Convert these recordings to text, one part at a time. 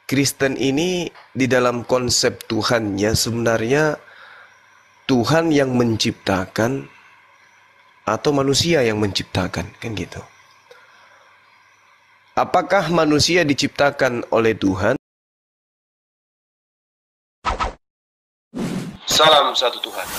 Kristen ini di dalam konsep Tuhannya sebenarnya Tuhan yang menciptakan atau manusia yang menciptakan, kan gitu. Apakah manusia diciptakan oleh Tuhan? Salam satu Tuhan.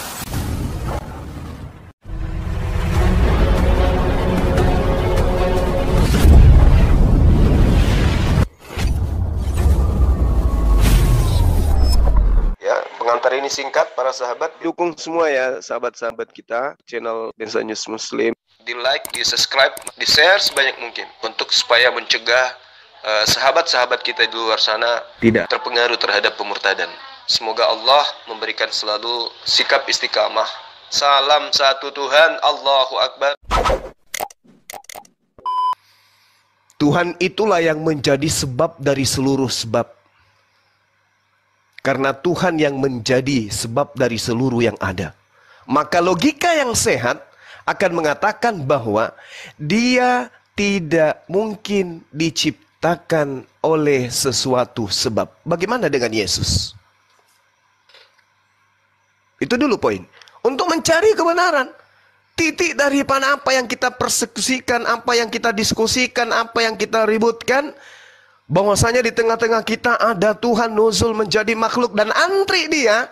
Ya, pengantar ini singkat para sahabat. Dukung semua ya sahabat-sahabat kita channel Densa News Muslim. Di like, di subscribe, di share sebanyak mungkin untuk supaya mencegah sahabat-sahabat kita di luar sana tidak terpengaruh terhadap pemurtadan. Semoga Allah memberikan selalu sikap istiqamah. Salam satu Tuhan, Allahu Akbar. Tuhan itulah yang menjadi sebab dari seluruh sebab. Karena Tuhan yang menjadi sebab dari seluruh yang ada. Maka logika yang sehat akan mengatakan bahwa dia tidak mungkin diciptakan oleh sesuatu sebab. Bagaimana dengan Yesus? Itu dulu poin. Untuk mencari kebenaran. Titik dari apa yang kita persekusikan, apa yang kita diskusikan, apa yang kita ributkan. Bahwasanya di tengah-tengah kita ada Tuhan nuzul menjadi makhluk dan antri dia.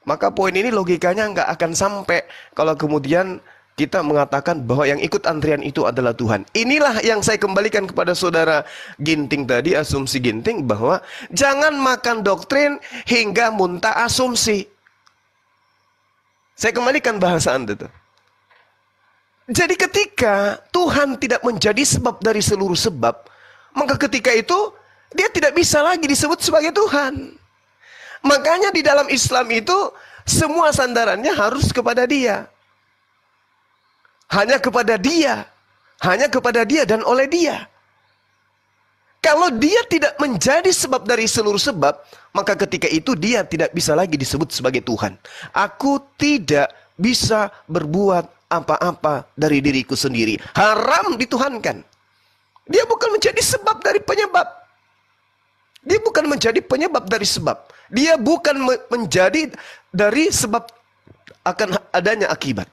Maka poin ini logikanya nggak akan sampai kalau kemudian kita mengatakan bahwa yang ikut antrian itu adalah Tuhan. Inilah yang saya kembalikan kepada saudara Ginting tadi, asumsi Ginting, bahwa jangan makan doktrin hingga muntah asumsi. Saya kembalikan bahasa Anda tuh. Jadi ketika Tuhan tidak menjadi sebab dari seluruh sebab, maka ketika itu dia tidak bisa lagi disebut sebagai Tuhan. Makanya di dalam Islam itu semua sandarannya harus kepada Dia. Hanya kepada Dia. Hanya kepada Dia dan oleh Dia. Kalau Dia tidak menjadi sebab dari seluruh sebab, maka ketika itu Dia tidak bisa lagi disebut sebagai Tuhan. Aku tidak bisa berbuat apa-apa dari diriku sendiri. Haram dituhankan. Dia bukan menjadi sebab dari penyebab. Dia bukan menjadi penyebab dari sebab. Dia bukan menjadi dari sebab akan adanya akibat.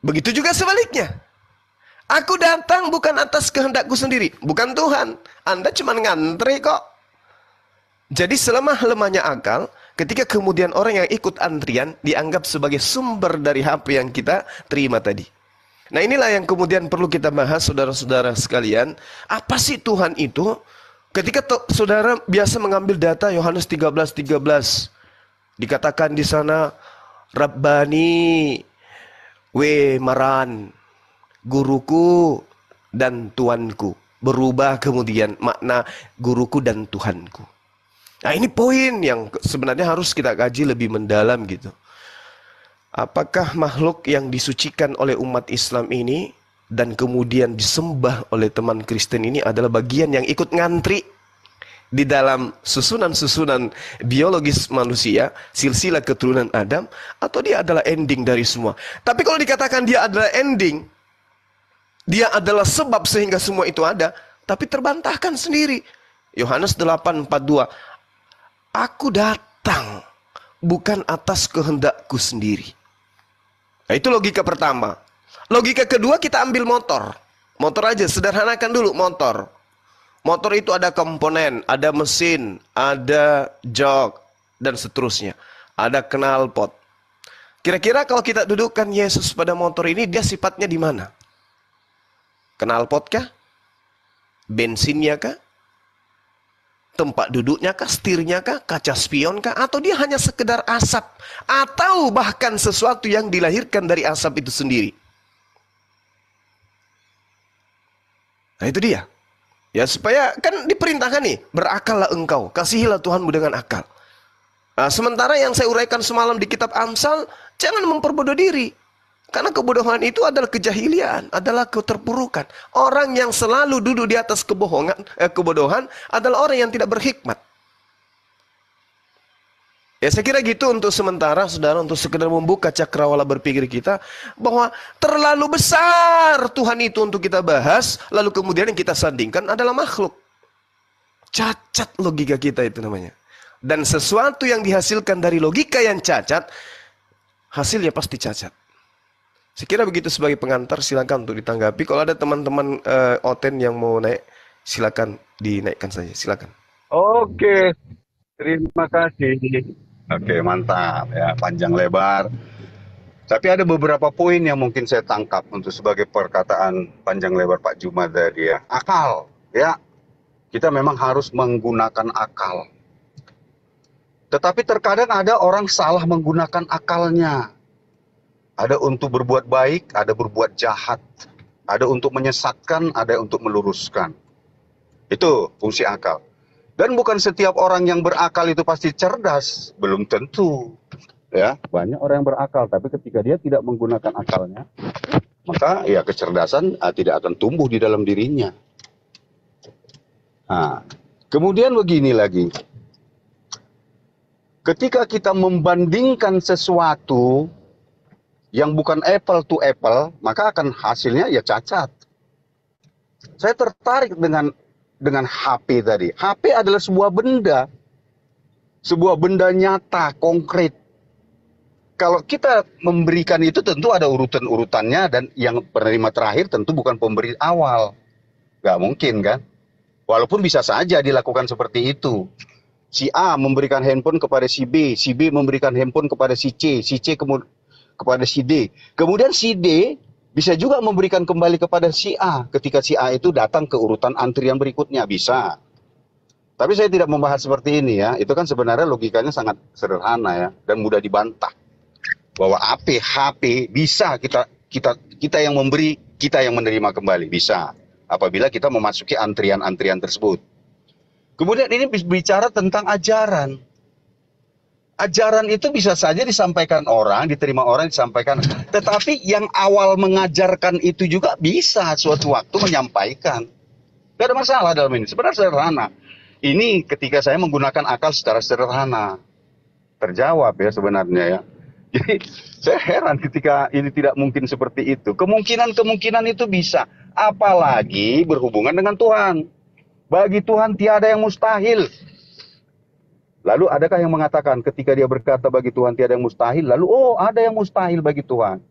Begitu juga sebaliknya. Aku datang bukan atas kehendakku sendiri. Bukan Tuhan. Anda cuma ngantri kok. Jadi selemah-lemahnya akal, ketika kemudian orang yang ikut antrian dianggap sebagai sumber dari apa yang kita terima tadi. Nah inilah yang kemudian perlu kita bahas saudara-saudara sekalian. Apa sih Tuhan itu? Ketika saudara biasa mengambil data Yohanes 13:13. Dikatakan di sana, Rabbani we maran, guruku dan tuanku. Berubah kemudian makna guruku dan Tuhanku. Nah ini poin yang sebenarnya harus kita kaji lebih mendalam gitu. Apakah makhluk yang disucikan oleh umat Islam ini dan kemudian disembah oleh teman Kristen ini adalah bagian yang ikut ngantri di dalam susunan-susunan biologis manusia, silsilah keturunan Adam, atau dia adalah ending dari semua? Tapi kalau dikatakan dia adalah ending, dia adalah sebab sehingga semua itu ada, tapi terbantahkan sendiri. Yohanes 8:42, aku datang bukan atas kehendakku sendiri. Nah, itu logika pertama. Logika kedua, kita ambil motor. Motor aja, sederhanakan dulu motor. Motor itu ada komponen, ada mesin, ada jok, dan seterusnya. Ada knalpot. Kira-kira kalau kita dudukkan Yesus pada motor ini, dia sifatnya di mana? Knalpot kah? Bensinnya kah? Tempat duduknya kah, setirnya kah, kaca spion kah, atau dia hanya sekedar asap, atau bahkan sesuatu yang dilahirkan dari asap itu sendiri. Nah itu dia. Ya supaya kan diperintahkan nih, berakallah engkau, kasihilah Tuhanmu dengan akal. Nah, sementara yang saya uraikan semalam di kitab Amsal, jangan memperbodoh diri. Karena kebodohan itu adalah kejahilian, adalah keterpurukan. Orang yang selalu duduk di atas kebodohan adalah orang yang tidak berhikmat. Ya saya kira gitu untuk sementara saudara, untuk sekedar membuka cakrawala berpikir kita bahwa terlalu besar Tuhan itu untuk kita bahas, lalu kemudian yang kita sandingkan adalah makhluk. Cacat logika kita itu namanya. Dan sesuatu yang dihasilkan dari logika yang cacat, hasilnya pasti cacat. Saya kira begitu sebagai pengantar, silakan untuk ditanggapi. Kalau ada teman-teman Oten yang mau naik, silakan dinaikkan saja, silakan. Oke, terima kasih. Oke, mantap ya, panjang lebar. Tapi ada beberapa poin yang mungkin saya tangkap untuk sebagai perkataan panjang lebar Pak Juma tadi ya. Akal, ya. Kita memang harus menggunakan akal. Tetapi terkadang ada orang salah menggunakan akalnya. Ada untuk berbuat baik, ada berbuat jahat. Ada untuk menyesatkan, ada untuk meluruskan. Itu fungsi akal. Dan bukan setiap orang yang berakal itu pasti cerdas. Belum tentu. Ya, banyak orang yang berakal, tapi ketika dia tidak menggunakan akalnya, maka ya kecerdasan tidak akan tumbuh di dalam dirinya. Nah, kemudian begini lagi. Ketika kita membandingkan sesuatu yang bukan apple to apple, maka akan hasilnya ya cacat. Saya tertarik dengan HP tadi. HP adalah sebuah benda. Sebuah benda nyata, konkret. Kalau kita memberikan itu tentu ada urutan-urutannya, dan yang penerima terakhir tentu bukan pemberi awal. Gak mungkin kan? Walaupun bisa saja dilakukan seperti itu. Si A memberikan handphone kepada si B memberikan handphone kepada si C kepada si D. Kemudian si D bisa juga memberikan kembali kepada si A ketika si A itu datang ke urutan antrian berikutnya, bisa. Tapi saya tidak membahas seperti ini ya. Itu kan sebenarnya logikanya sangat sederhana ya, dan mudah dibantah. Bahwa HP bisa kita yang memberi, kita yang menerima kembali, bisa. Apabila kita memasuki antrian-antrian tersebut. Kemudian ini bicara tentang ajaran. Ajaran itu bisa saja disampaikan orang, diterima orang, disampaikan. Tetapi yang awal mengajarkan itu juga bisa suatu waktu menyampaikan. Tidak ada masalah dalam ini. Sebenarnya sederhana. Ini ketika saya menggunakan akal secara sederhana. Terjawab ya sebenarnya ya. Jadi saya heran ketika ini tidak mungkin seperti itu. Kemungkinan-kemungkinan itu bisa. Apalagi berhubungan dengan Tuhan. Bagi Tuhan tiada yang mustahil. Lalu adakah yang mengatakan ketika dia berkata bagi Tuhan tiada yang mustahil, lalu ada yang mustahil bagi Tuhan.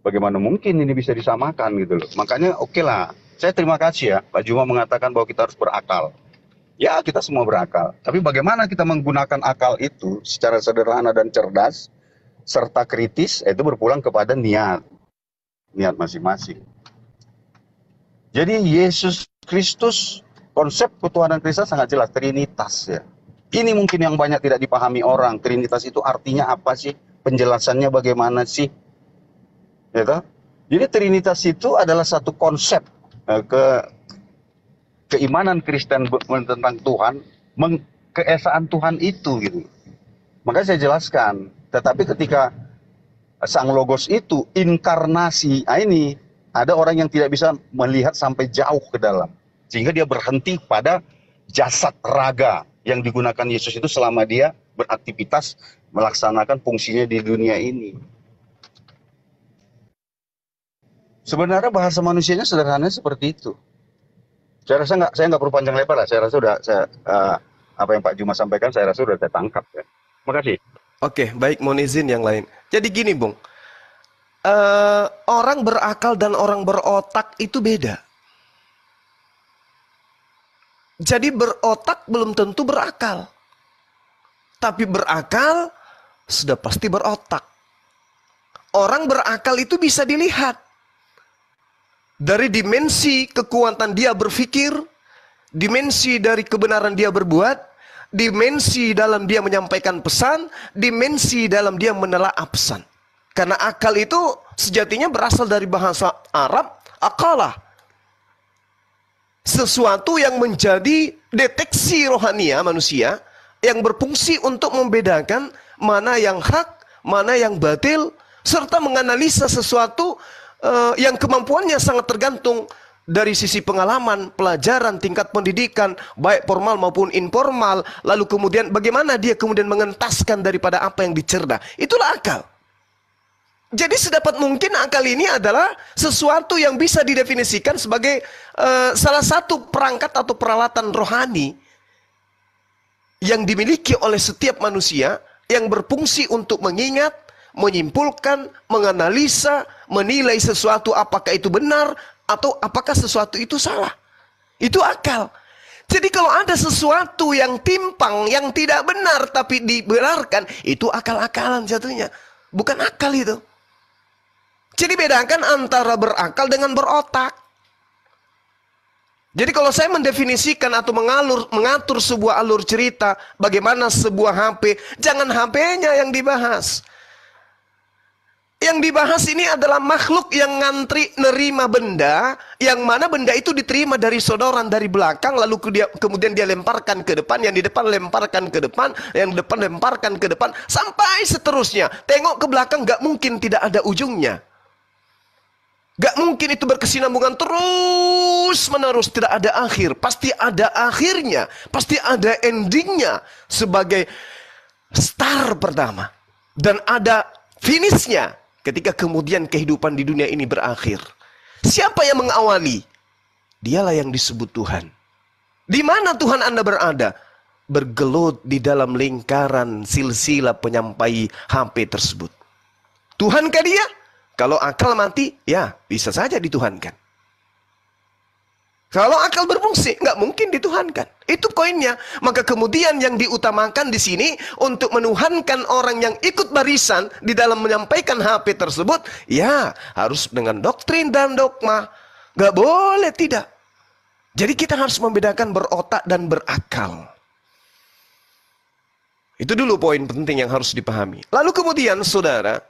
Bagaimana mungkin ini bisa disamakan gitu loh. Makanya oke lah. Saya terima kasih ya Pak Juma mengatakan bahwa kita harus berakal. Ya kita semua berakal. Tapi bagaimana kita menggunakan akal itu secara sederhana dan cerdas serta kritis, itu berpulang kepada niat masing-masing. Jadi Yesus Kristus, konsep ketuhanan Kristus sangat jelas, Trinitas ya. Ini mungkin yang banyak tidak dipahami orang. Trinitas itu artinya apa sih? Penjelasannya bagaimana sih? Ya, jadi Trinitas itu adalah satu konsep keimanan Kristen tentang Tuhan, keesaan Tuhan itu gitu. Makanya saya jelaskan. Tetapi ketika Sang Logos itu inkarnasi, ini ada orang yang tidak bisa melihat sampai jauh ke dalam. Sehingga dia berhenti pada jasad raga yang digunakan Yesus itu selama dia beraktivitas melaksanakan fungsinya di dunia ini. Sebenarnya bahasa manusianya sederhana seperti itu. Saya rasa saya nggak perlu panjang lebar lah. Saya rasa apa yang Pak Juma sampaikan saya rasa sudah saya tangkap ya. Terima kasih. Oke, baik, mohon izin yang lain. Jadi gini, Bung. Orang berakal dan orang berotak itu beda. Jadi berotak belum tentu berakal. Tapi berakal sudah pasti berotak. Orang berakal itu bisa dilihat. Dari dimensi kekuatan dia berpikir, dimensi dari kebenaran dia berbuat, dimensi dalam dia menyampaikan pesan, dimensi dalam dia menelaah pesan. Karena akal itu sejatinya berasal dari bahasa Arab, akalah. Sesuatu yang menjadi deteksi rohania manusia, yang berfungsi untuk membedakan mana yang hak, mana yang batil, serta menganalisa sesuatu yang kemampuannya sangat tergantung dari sisi pengalaman, pelajaran, tingkat pendidikan, baik formal maupun informal, lalu kemudian bagaimana dia kemudian mengentaskan daripada apa yang dicerda. Itulah akal. Jadi sedapat mungkin akal ini adalah sesuatu yang bisa didefinisikan sebagai salah satu perangkat atau peralatan rohani yang dimiliki oleh setiap manusia yang berfungsi untuk mengingat, menyimpulkan, menganalisa, menilai sesuatu apakah itu benar atau apakah sesuatu itu salah. Itu akal. Jadi kalau ada sesuatu yang timpang, yang tidak benar tapi dibenarkan, itu akal-akalan jatuhnya. Bukan akal itu. Jadi bedakan antara berakal dengan berotak. Jadi kalau saya mendefinisikan atau mengatur sebuah alur cerita, bagaimana sebuah HP, jangan HP-nya yang dibahas. Yang dibahas ini adalah makhluk yang ngantri nerima benda, yang mana benda itu diterima dari sodoran dari belakang, lalu kemudian dia lemparkan ke depan, yang di depan lemparkan ke depan, yang di depan lemparkan ke depan, sampai seterusnya. Tengok ke belakang, gak mungkin tidak ada ujungnya. Gak mungkin itu berkesinambungan terus menerus, tidak ada akhir. Pasti ada akhirnya, pasti ada endingnya sebagai start pertama. Dan ada finishnya ketika kemudian kehidupan di dunia ini berakhir. Siapa yang mengawali? Dialah yang disebut Tuhan. Di mana Tuhan Anda berada? Bergelut di dalam lingkaran silsilah penyampai HP tersebut. Tuhankah dia? Kalau akal mati, ya bisa saja dituhankan. Kalau akal berfungsi, nggak mungkin dituhankan. Itu poinnya. Maka kemudian yang diutamakan di sini untuk menuhankan orang yang ikut barisan di dalam menyampaikan HP tersebut, ya harus dengan doktrin dan dogma. Nggak boleh tidak. Jadi kita harus membedakan berotak dan berakal. Itu dulu poin penting yang harus dipahami. Lalu kemudian saudara,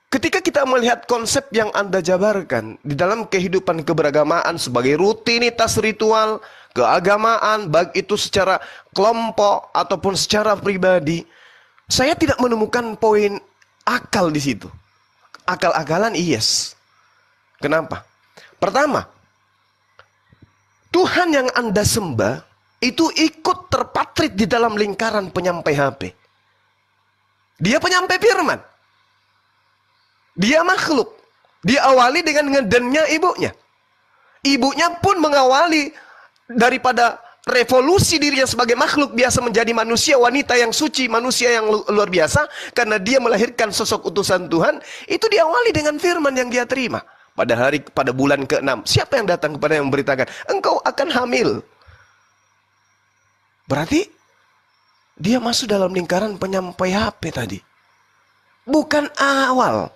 ketika kita melihat konsep yang Anda jabarkan di dalam kehidupan keberagamaan sebagai rutinitas ritual, keagamaan, baik itu secara kelompok ataupun secara pribadi, saya tidak menemukan poin akal di situ. Akal-akalan yes. Kenapa? Pertama, Tuhan yang Anda sembah itu ikut terpatrit di dalam lingkaran penyampai HP. Dia penyampai firman. Dia makhluk. Diawali dengan ngedennya ibunya. Ibunya pun mengawali daripada revolusi dirinya sebagai makhluk biasa menjadi manusia, wanita yang suci, manusia yang luar biasa. Karena dia melahirkan sosok utusan Tuhan. Itu diawali dengan firman yang dia terima. Pada bulan ke-6. Siapa yang datang kepada yang memberitakan? Engkau akan hamil. Berarti dia masuk dalam lingkaran penyampai HP tadi. Bukan awal.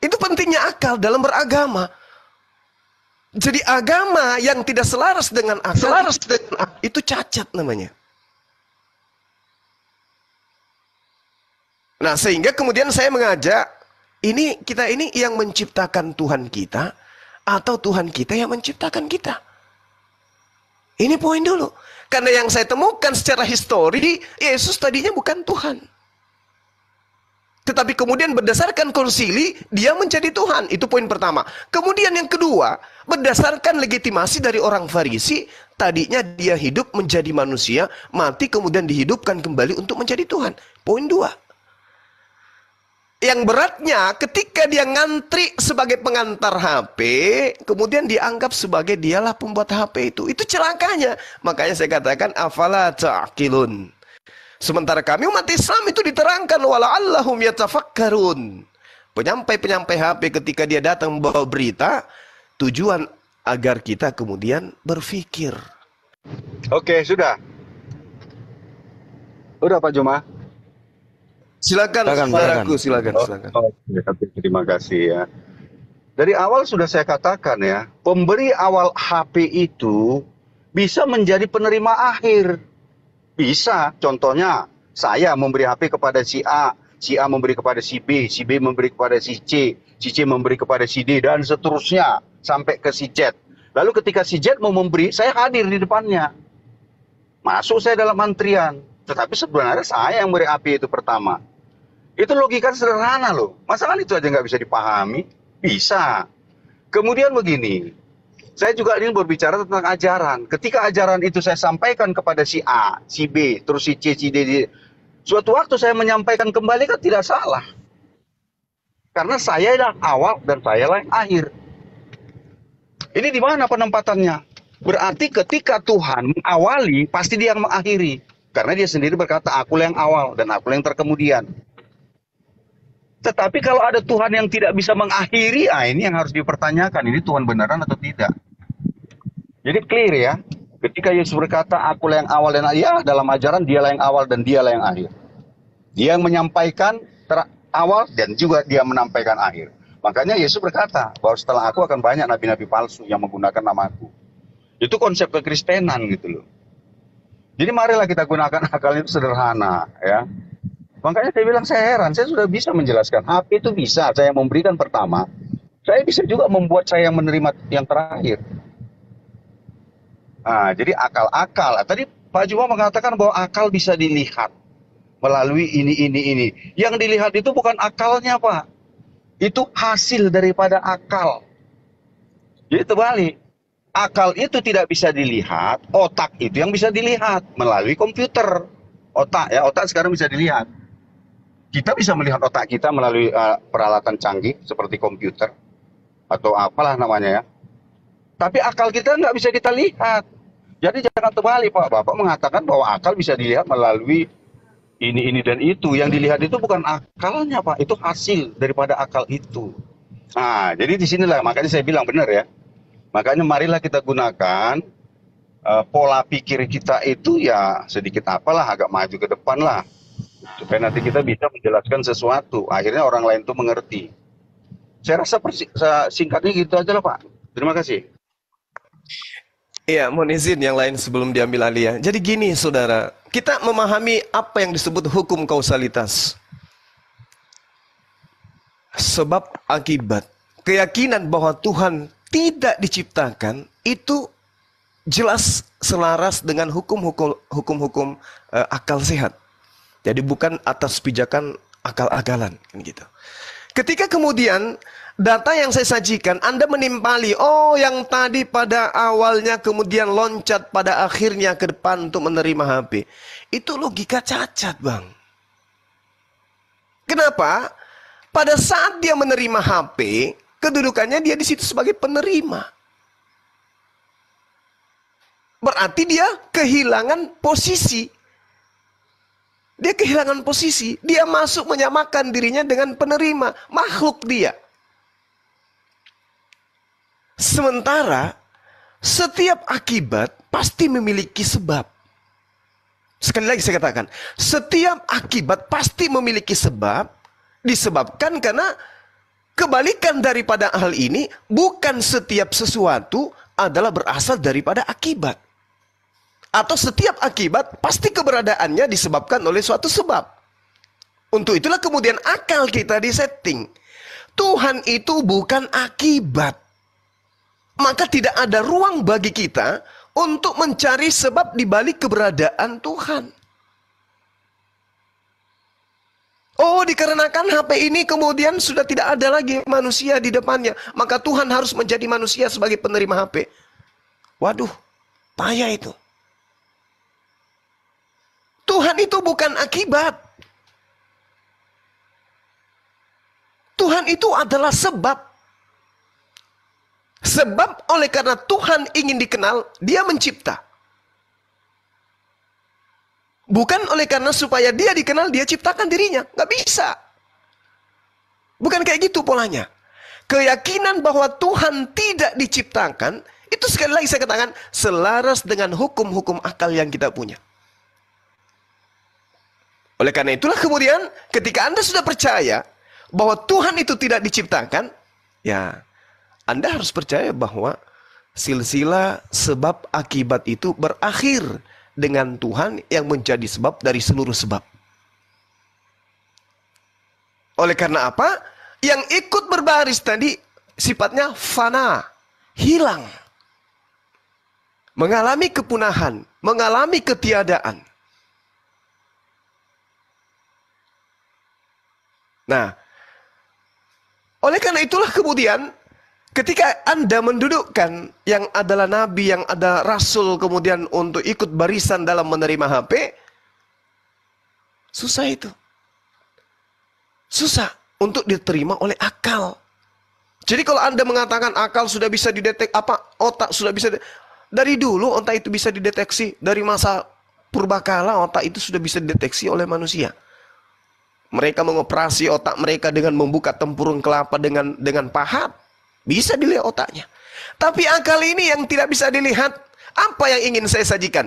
Itu pentingnya akal dalam beragama. Jadi agama yang tidak selaras dengan akal, itu cacat namanya. Nah, sehingga kemudian saya mengajak, kita ini yang menciptakan Tuhan kita, atau Tuhan kita yang menciptakan kita. Ini poin dulu. Karena yang saya temukan secara histori, Yesus tadinya bukan Tuhan. Tetapi kemudian berdasarkan konsili, dia menjadi Tuhan. Itu poin pertama. Kemudian yang kedua, berdasarkan legitimasi dari orang Farisi, tadinya dia hidup menjadi manusia, mati kemudian dihidupkan kembali untuk menjadi Tuhan. Poin dua. Yang beratnya ketika dia ngantri sebagai pengantar HP, kemudian dianggap sebagai dialah pembuat HP itu. Itu celakanya. Makanya saya katakan, afala ta'qilun. Sementara kami umat Islam itu diterangkan wala'allahum yatafakkarun. Penyampai-penyampai HP ketika dia datang membawa berita, tujuan agar kita kemudian berpikir. Oke, sudah. Udah Pak Juma. Silakan, saudaraku, silakan. Oke, terima kasih ya. Dari awal sudah saya katakan ya, pemberi awal HP itu bisa menjadi penerima akhir. Bisa, contohnya saya memberi HP kepada si A memberi kepada si B memberi kepada si C memberi kepada si D, dan seterusnya sampai ke si Z. Lalu ketika si Z mau memberi, saya hadir di depannya. Masuk saya dalam antrian. Tetapi sebenarnya saya yang memberi HP itu pertama. Itu logika sederhana loh. Masalah itu aja nggak bisa dipahami. Bisa. Kemudian begini, saya juga ingin berbicara tentang ajaran. Ketika ajaran itu saya sampaikan kepada si A, si B, terus si C, si D, Suatu waktu saya menyampaikan kembali kan tidak salah. Karena saya yang awal dan saya yang akhir. Ini di mana penempatannya? Berarti ketika Tuhan mengawali, pasti dia yang mengakhiri. Karena dia sendiri berkata, aku yang awal dan aku yang terkemudian. Tetapi kalau ada Tuhan yang tidak bisa mengakhiri, ini yang harus dipertanyakan. Ini Tuhan beneran atau tidak? Jadi clear ya. Ketika Yesus berkata, aku yang awal dan akhir, ya dalam ajaran dialah yang awal dan dialah yang akhir. Dia yang menyampaikan awal dan juga dia menampaikan akhir. Makanya Yesus berkata bahwa setelah aku akan banyak nabi-nabi palsu yang menggunakan namaku. Itu konsep kekristenan gitu loh. Jadi marilah kita gunakan akal itu sederhana ya. Makanya saya bilang saya heran, saya sudah bisa menjelaskan. HP itu bisa saya memberikan pertama. Saya bisa juga membuat saya menerima yang terakhir. Nah, jadi akal-akal. Tadi Pak Juma mengatakan bahwa akal bisa dilihat melalui ini. Yang dilihat itu bukan akalnya, Pak. Itu hasil daripada akal. Jadi terbalik. Akal itu tidak bisa dilihat, otak itu yang bisa dilihat melalui komputer. Otak sekarang bisa dilihat. Kita bisa melihat otak kita melalui peralatan canggih seperti komputer atau apalah namanya ya. Tapi akal kita nggak bisa kita lihat. Jadi jangan terbalik, Pak. Bapak mengatakan bahwa akal bisa dilihat melalui ini dan itu. Yang dilihat itu bukan akalnya, Pak. Itu hasil daripada akal itu. Nah, jadi di sinilah makanya saya bilang benar ya. Makanya marilah kita gunakan pola pikir kita itu ya sedikit apalah agak maju ke depan lah. Supaya nanti kita bisa menjelaskan sesuatu. Akhirnya orang lain tuh mengerti. Saya rasa singkatnya gitu aja lah, Pak. Terima kasih. Iya, mohon izin yang lain sebelum diambil alih ya. Jadi gini saudara, kita memahami apa yang disebut hukum kausalitas. Sebab akibat. Keyakinan bahwa Tuhan tidak diciptakan itu jelas selaras dengan hukum-hukum akal sehat. Jadi bukan atas pijakan akal-akalan gitu. Ketika kemudian data yang saya sajikan Anda menimpali, oh yang tadi pada awalnya kemudian loncat pada akhirnya ke depan untuk menerima HP. Itu logika cacat, Bang. Kenapa? Pada saat dia menerima HP, kedudukannya dia di situ sebagai penerima. Berarti dia kehilangan posisi. Dia kehilangan posisi. Dia masuk menyamakan dirinya dengan penerima. Makhluk dia. Sementara setiap akibat pasti memiliki sebab. Sekali lagi saya katakan. Setiap akibat pasti memiliki sebab. Disebabkan karena kebalikan daripada hal ini. Bukan setiap sesuatu adalah berasal daripada akibat. Atau setiap akibat pasti keberadaannya disebabkan oleh suatu sebab. Untuk itulah kemudian akal kita disetting. Tuhan itu bukan akibat. Maka tidak ada ruang bagi kita untuk mencari sebab di balik keberadaan Tuhan. Oh, dikarenakan HP ini kemudian sudah tidak ada lagi manusia di depannya. Maka Tuhan harus menjadi manusia sebagai penerima HP. Waduh, payah itu. Tuhan itu bukan akibat. Tuhan itu adalah sebab. Sebab oleh karena Tuhan ingin dikenal, dia mencipta. Bukan oleh karena supaya dia dikenal, dia ciptakan dirinya. Nggak bisa. Bukan kayak gitu polanya. Keyakinan bahwa Tuhan tidak diciptakan, itu sekali lagi saya katakan, selaras dengan hukum-hukum akal yang kita punya. Oleh karena itulah kemudian ketika Anda sudah percaya bahwa Tuhan itu tidak diciptakan, ya Anda harus percaya bahwa silsilah sebab akibat itu berakhir dengan Tuhan yang menjadi sebab dari seluruh sebab. Oleh karena apa? Yang ikut berbaris tadi sifatnya fana, hilang. Mengalami kepunahan, mengalami ketiadaan. Nah, oleh karena itulah kemudian ketika Anda mendudukkan yang adalah nabi, yang ada rasul kemudian untuk ikut barisan dalam menerima HP, Susah itu. Susah untuk diterima oleh akal. Jadi kalau Anda mengatakan akal sudah bisa dideteksi, otak sudah bisa, dari dulu otak itu bisa dideteksi. Dari masa purbakala otak itu sudah bisa dideteksi oleh manusia. Mereka mengoperasi otak mereka dengan membuka tempurung kelapa dengan pahat. Bisa dilihat otaknya. Tapi akal ini yang tidak bisa dilihat. Apa yang ingin saya sajikan?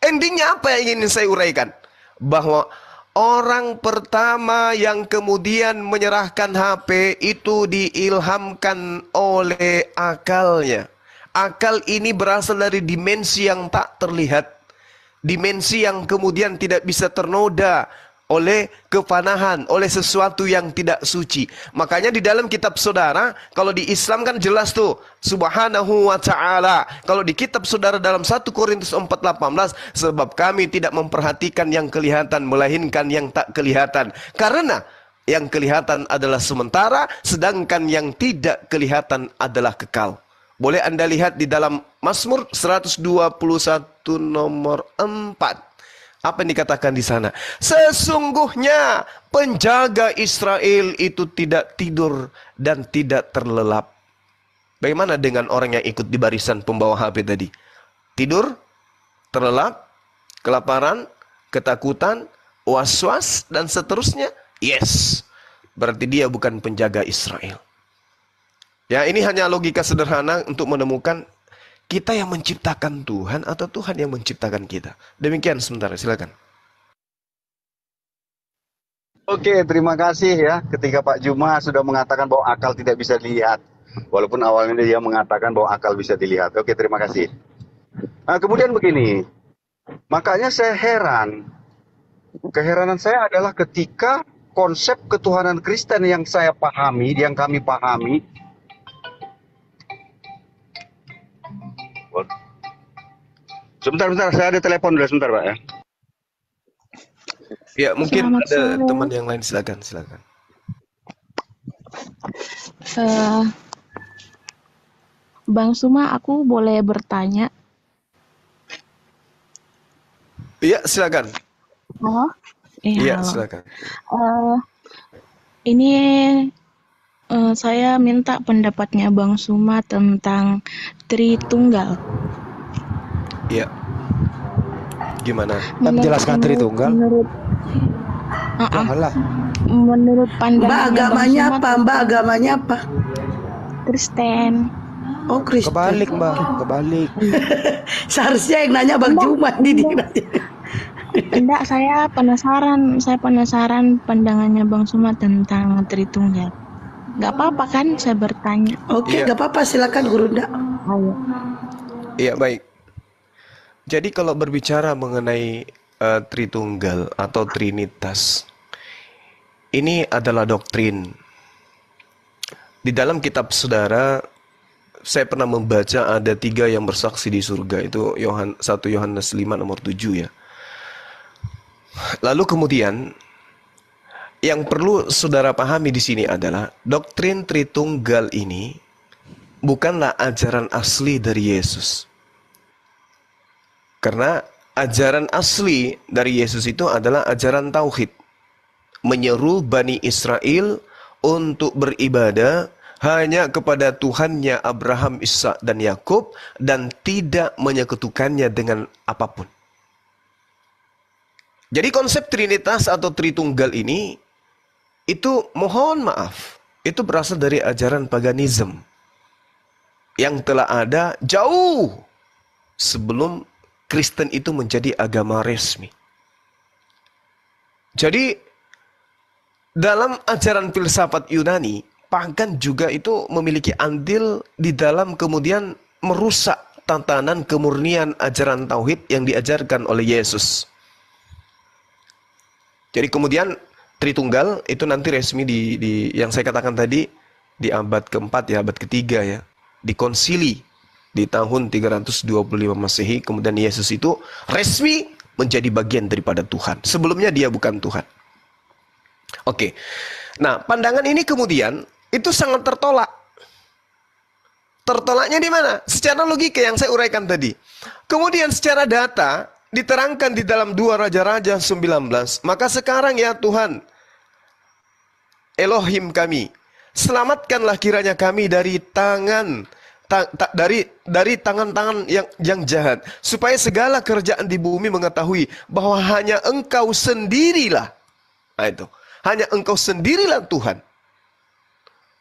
Endingnya apa yang ingin saya uraikan? Bahwa orang pertama yang kemudian menyerahkan HP itu diilhamkan oleh akalnya. Akal ini berasal dari dimensi yang tak terlihat. Dimensi yang kemudian tidak bisa ternoda oleh kefanahan, oleh sesuatu yang tidak suci. Makanya di dalam kitab saudara, kalau di Islam kan jelas tuh, subhanahu wa ta'ala. Kalau di kitab saudara dalam 1 Korintus 4:18, sebab kami tidak memperhatikan yang kelihatan, melainkan yang tak kelihatan. Karena yang kelihatan adalah sementara, sedangkan yang tidak kelihatan adalah kekal. Boleh Anda lihat di dalam Mazmur 121 nomor 4. Apa yang dikatakan di sana? Sesungguhnya penjaga Israel itu tidak tidur dan tidak terlelap. Bagaimana dengan orang yang ikut di barisan pembawa HP tadi? Tidur, terlelap, kelaparan, ketakutan, was-was, dan seterusnya? Yes. Berarti dia bukan penjaga Israel. Ya, ini hanya logika sederhana untuk menemukan kita yang menciptakan Tuhan atau Tuhan yang menciptakan kita. Demikian sebentar, silakan. Oke, terima kasih ya. Ketika Pak Juma sudah mengatakan bahwa akal tidak bisa dilihat. Walaupun awalnya dia mengatakan bahwa akal bisa dilihat. Oke, terima kasih. Nah, kemudian begini. Makanya saya heran. Keheranan saya adalah ketika konsep ketuhanan Kristen yang saya pahami, yang kami pahami. Sebentar, saya ada telepon dulu sebentar, Pak ya. Ya, mungkin Selamat ada sore. teman yang lain, silakan. Bang Suma, aku boleh bertanya? Iya, silakan. Halo? Iya, Halo. silakan. Ini saya minta pendapatnya Bang Suma tentang Tritunggal. Iya. Gimana? Menjelaskan Tritunggal? Menurut pandangan Mbak agamanya apa? Mbak agamanya apa? Kristen. Oh, Kristen. Kebalik, Mbak. Kebalik. Seharusnya yang nanya Bang Juma nih. Enggak, saya penasaran pandangannya Bang Suma tentang Tritunggal. Gak apa-apa kan saya bertanya? Oke, Iya. gak apa-apa, silakan Guru Nda. Ayo. Iya, baik. Jadi kalau berbicara mengenai Tritunggal atau Trinitas, ini adalah doktrin. Di dalam kitab saudara, saya pernah membaca ada 3 yang bersaksi di surga. Itu 1 Yohanes 5 nomor 7 ya. Lalu kemudian, yang perlu saudara pahami di sini adalah doktrin Tritunggal ini bukanlah ajaran asli dari Yesus. Karena ajaran asli dari Yesus itu adalah ajaran tauhid. Menyeru Bani Israel untuk beribadah hanya kepada Tuhannya Abraham, Ishak, dan Yakub dan tidak menyekutukannya dengan apapun. Jadi konsep Trinitas atau Tritunggal ini, itu mohon maaf, itu berasal dari ajaran paganisme yang telah ada jauh sebelum Kristen itu menjadi agama resmi. Jadi dalam ajaran filsafat Yunani, pagan juga itu memiliki andil di dalam kemudian merusak tatanan kemurnian ajaran tauhid yang diajarkan oleh Yesus. Jadi kemudian Tritunggal itu nanti resmi di yang saya katakan tadi di abad keempat ya, abad ketiga ya, di konsili di tahun 325 Masehi. Kemudian Yesus itu resmi menjadi bagian daripada Tuhan. Sebelumnya dia bukan Tuhan. Oke. Nah, pandangan ini kemudian itu sangat tertolak. Tertolaknya di mana? Secara logika yang saya uraikan tadi. Kemudian secara data, diterangkan di dalam 2 Raja-Raja 19. Maka sekarang ya Tuhan, Elohim kami, selamatkanlah kiranya kami dari tangan dari tangan-tangan yang jahat, supaya segala kerajaan di bumi mengetahui bahwa hanya Engkau sendirilah. Nah itu, hanya Engkau sendirilah Tuhan.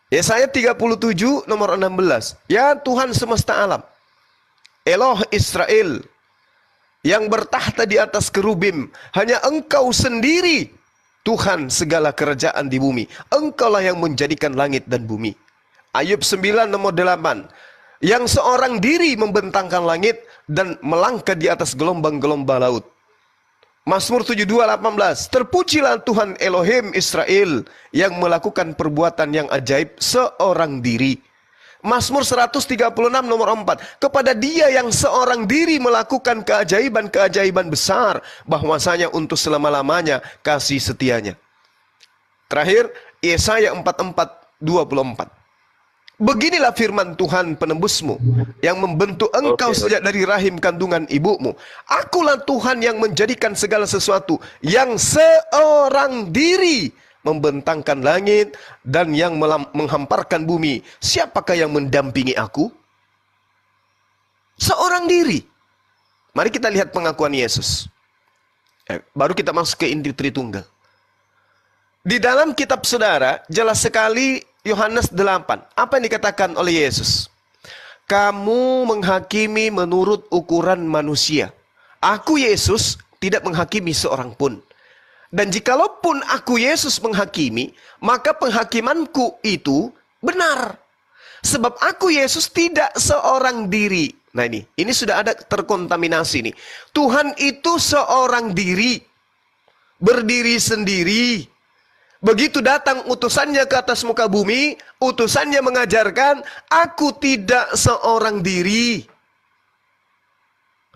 Yesaya 37 nomor 16. Ya Tuhan semesta alam, Eloh Israel, yang bertahta di atas kerubim, hanya Engkau sendiri Tuhan segala kerajaan di bumi. Engkaulah yang menjadikan langit dan bumi. Ayub 9 nomor 8. Yang seorang diri membentangkan langit dan melangkah di atas gelombang-gelombang laut. Mazmur 72:18. Terpujilah Tuhan Elohim Israel, yang melakukan perbuatan yang ajaib seorang diri. Mazmur 136 nomor 4. Kepada Dia yang seorang diri melakukan keajaiban-keajaiban besar, bahwasanya untuk selama-lamanya kasih setianya. Terakhir, Yesaya 44:24. Beginilah firman Tuhan penembusmu, yang membentuk engkau sejak dari rahim kandungan ibumu. Akulah Tuhan yang menjadikan segala sesuatu, yang seorang diri membentangkan langit dan yang menghamparkan bumi. Siapakah yang mendampingi aku? Seorang diri. Mari kita lihat pengakuan Yesus. Baru kita masuk ke inti Tritunggal. Di dalam kitab saudara, jelas sekali Yohanes 8. Apa yang dikatakan oleh Yesus? Kamu menghakimi menurut ukuran manusia. Aku Yesus tidak menghakimi seorang pun. Dan jikalaupun aku Yesus menghakimi, maka penghakimanku itu benar. Sebab aku Yesus tidak seorang diri. Nah ini sudah ada terkontaminasi nih. Tuhan itu seorang diri. Berdiri sendiri. Begitu datang utusannya ke atas muka bumi, utusannya mengajarkan, aku tidak seorang diri.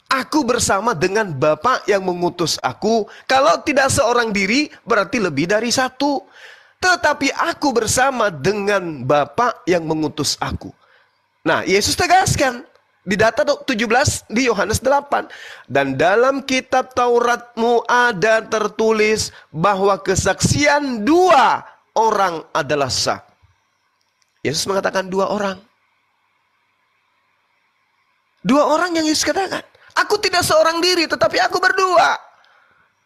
Aku bersama dengan Bapa yang mengutus aku. Kalau tidak seorang diri, berarti lebih dari satu. Tetapi aku bersama dengan Bapa yang mengutus aku. Nah, Yesus tegaskan di data 17 di Yohanes 8. Dan dalam kitab Tauratmu ada tertulis bahwa kesaksian 2 orang adalah sah. Yesus mengatakan 2 orang. 2 orang yang Yesus katakan. Aku tidak seorang diri, tetapi aku berdua.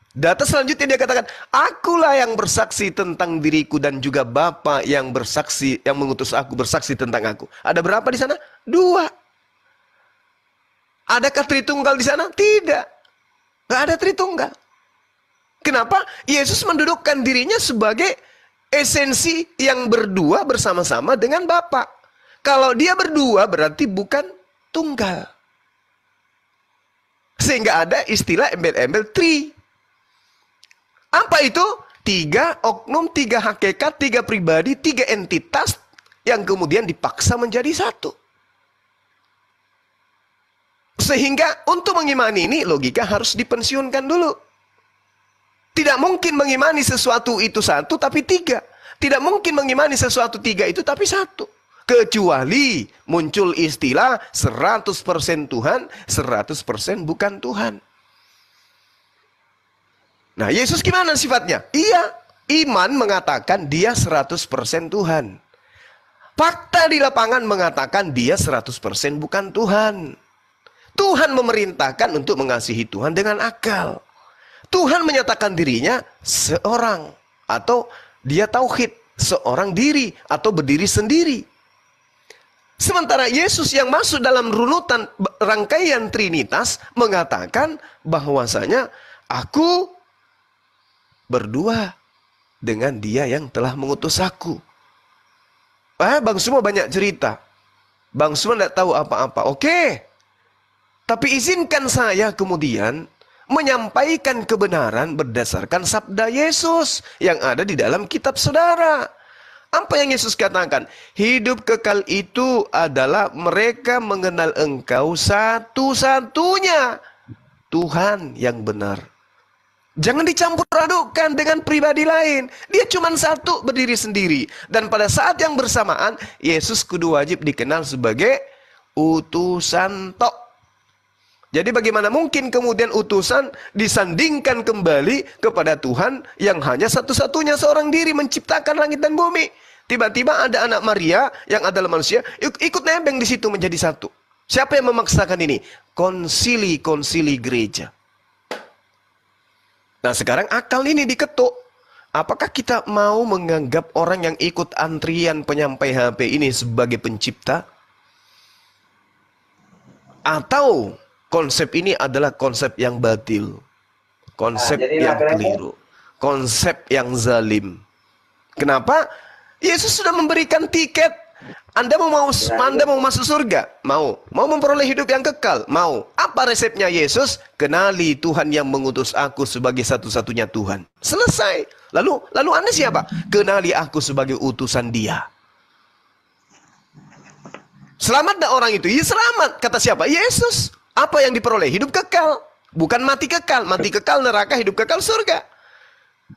Data selanjutnya dia katakan, akulah yang bersaksi tentang diriku dan juga Bapa yang bersaksi, yang mengutus aku bersaksi tentang aku. Ada berapa di sana? 2. Adakah Tritunggal di sana? Tidak. Tidak ada Tritunggal. Kenapa? Yesus mendudukkan dirinya sebagai esensi yang berdua bersama-sama dengan Bapa. Kalau dia berdua berarti bukan tunggal. Sehingga ada istilah embel-embel tri. Apa itu? 3 oknum, 3 hakikat, 3 pribadi, 3 entitas yang kemudian dipaksa menjadi satu. Sehingga untuk mengimani ini logika harus dipensiunkan dulu. Tidak mungkin mengimani sesuatu itu satu tapi 3. Tidak mungkin mengimani sesuatu 3 itu tapi 1. Kecuali muncul istilah 100% Tuhan, 100% bukan Tuhan. Nah, Yesus gimana sifatnya? Iya, iman mengatakan dia 100% Tuhan. Fakta di lapangan mengatakan dia 100% bukan Tuhan. Tuhan memerintahkan untuk mengasihi Tuhan dengan akal. Tuhan menyatakan dirinya seorang, atau dia tauhid, seorang diri atau berdiri sendiri. Sementara Yesus yang masuk dalam runutan rangkaian Trinitas mengatakan bahwasanya aku berdua dengan Dia yang telah mengutus aku. Bang Suma banyak cerita. Bang Suma tidak tahu apa-apa. Oke. Tapi izinkan saya kemudian menyampaikan kebenaran berdasarkan sabda Yesus yang ada di dalam kitab saudara. Apa yang Yesus katakan? Hidup kekal itu adalah mereka mengenal Engkau satu-satunya Tuhan yang benar. Jangan dicampur adukkan dengan pribadi lain. Dia cuma satu, berdiri sendiri. Dan pada saat yang bersamaan, Yesus kudu wajib dikenal sebagai utusan tok. Jadi bagaimana mungkin kemudian utusan disandingkan kembali kepada Tuhan yang hanya satu-satunya seorang diri menciptakan langit dan bumi. Tiba-tiba ada anak Maria yang adalah manusia ikut nebeng di situ menjadi satu. Siapa yang memaksakan ini? Konsili gereja. Nah sekarang akal ini diketuk. Apakah kita mau menganggap orang yang ikut antrian penyampai HP ini sebagai pencipta? Atau konsep ini adalah konsep yang batil, konsep yang keliru, konsep yang zalim. Kenapa? Yesus sudah memberikan tiket. Anda mau masuk surga? Mau memperoleh hidup yang kekal? Mau. Apa resepnya Yesus? Kenali Tuhan yang mengutus aku sebagai satu-satunya Tuhan. Selesai. Lalu Anda siapa? Kenali aku sebagai utusan Dia. Selamat dah orang itu? Ya selamat. Kata siapa? Yesus. Apa yang diperoleh? Hidup kekal. Bukan mati kekal. Mati kekal neraka, hidup kekal surga.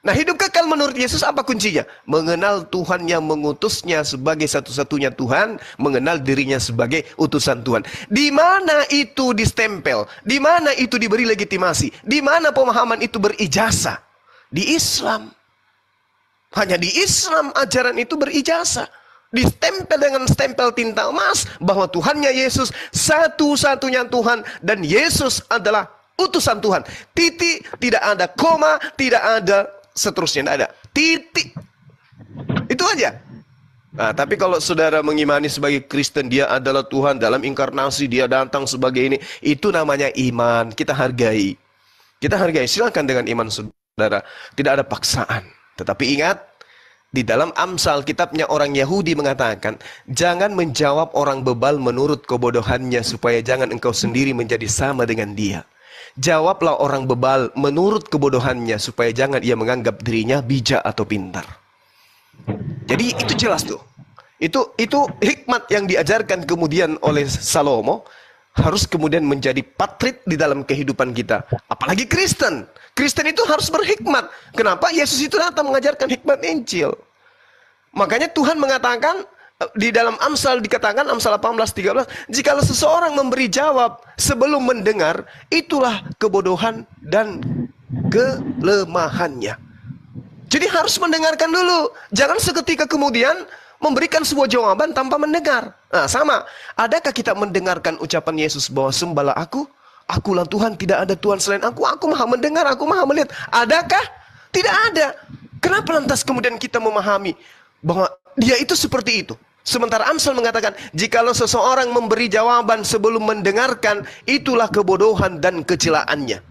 Nah hidup kekal menurut Yesus apa kuncinya? Mengenal Tuhan yang mengutusnya sebagai satu-satunya Tuhan. Mengenal dirinya sebagai utusan Tuhan. Di mana itu distempel? Di mana itu diberi legitimasi? Di mana pemahaman itu berijazah? Di Islam. Hanya di Islam ajaran itu berijazah. Distempel dengan stempel tinta emas bahwa Tuhannya Yesus satu-satunya Tuhan dan Yesus adalah utusan Tuhan. Titik, tidak ada koma, tidak ada seterusnya, tidak ada. Titik. Itu aja. Nah, tapi kalau saudara mengimani sebagai Kristen, dia adalah Tuhan dalam inkarnasi, dia datang sebagai ini, itu namanya iman. Kita hargai. Kita hargai, silakan dengan iman saudara. Tidak ada paksaan. Tetapi ingat, di dalam Amsal kitabnya orang Yahudi mengatakan, jangan menjawab orang bebal menurut kebodohannya supaya jangan engkau sendiri menjadi sama dengan dia. Jawablah orang bebal menurut kebodohannya supaya jangan ia menganggap dirinya bijak atau pintar. Jadi itu jelas tuh. Itu hikmat yang diajarkan kemudian oleh Salomo harus kemudian menjadi patrit di dalam kehidupan kita. Apalagi Kristen. Kristen itu harus berhikmat. Kenapa? Yesus itu datang mengajarkan hikmat Injil. Makanya Tuhan mengatakan di dalam Amsal dikatakan Amsal 18:13, jikalau seseorang memberi jawab sebelum mendengar, itulah kebodohan dan kelemahannya. Jadi harus mendengarkan dulu. Jangan seketika kemudian memberikan sebuah jawaban tanpa mendengar. Nah, sama. Adakah kita mendengarkan ucapan Yesus bahwa sembahlah akulah Tuhan, tidak ada Tuhan selain aku maha mendengar, aku maha melihat. Adakah? Tidak ada. Kenapa lantas kemudian kita memahami bahwa dia itu seperti itu? Sementara Amsal mengatakan, jikalau seseorang memberi jawaban sebelum mendengarkan, itulah kebodohan dan kecelaannya.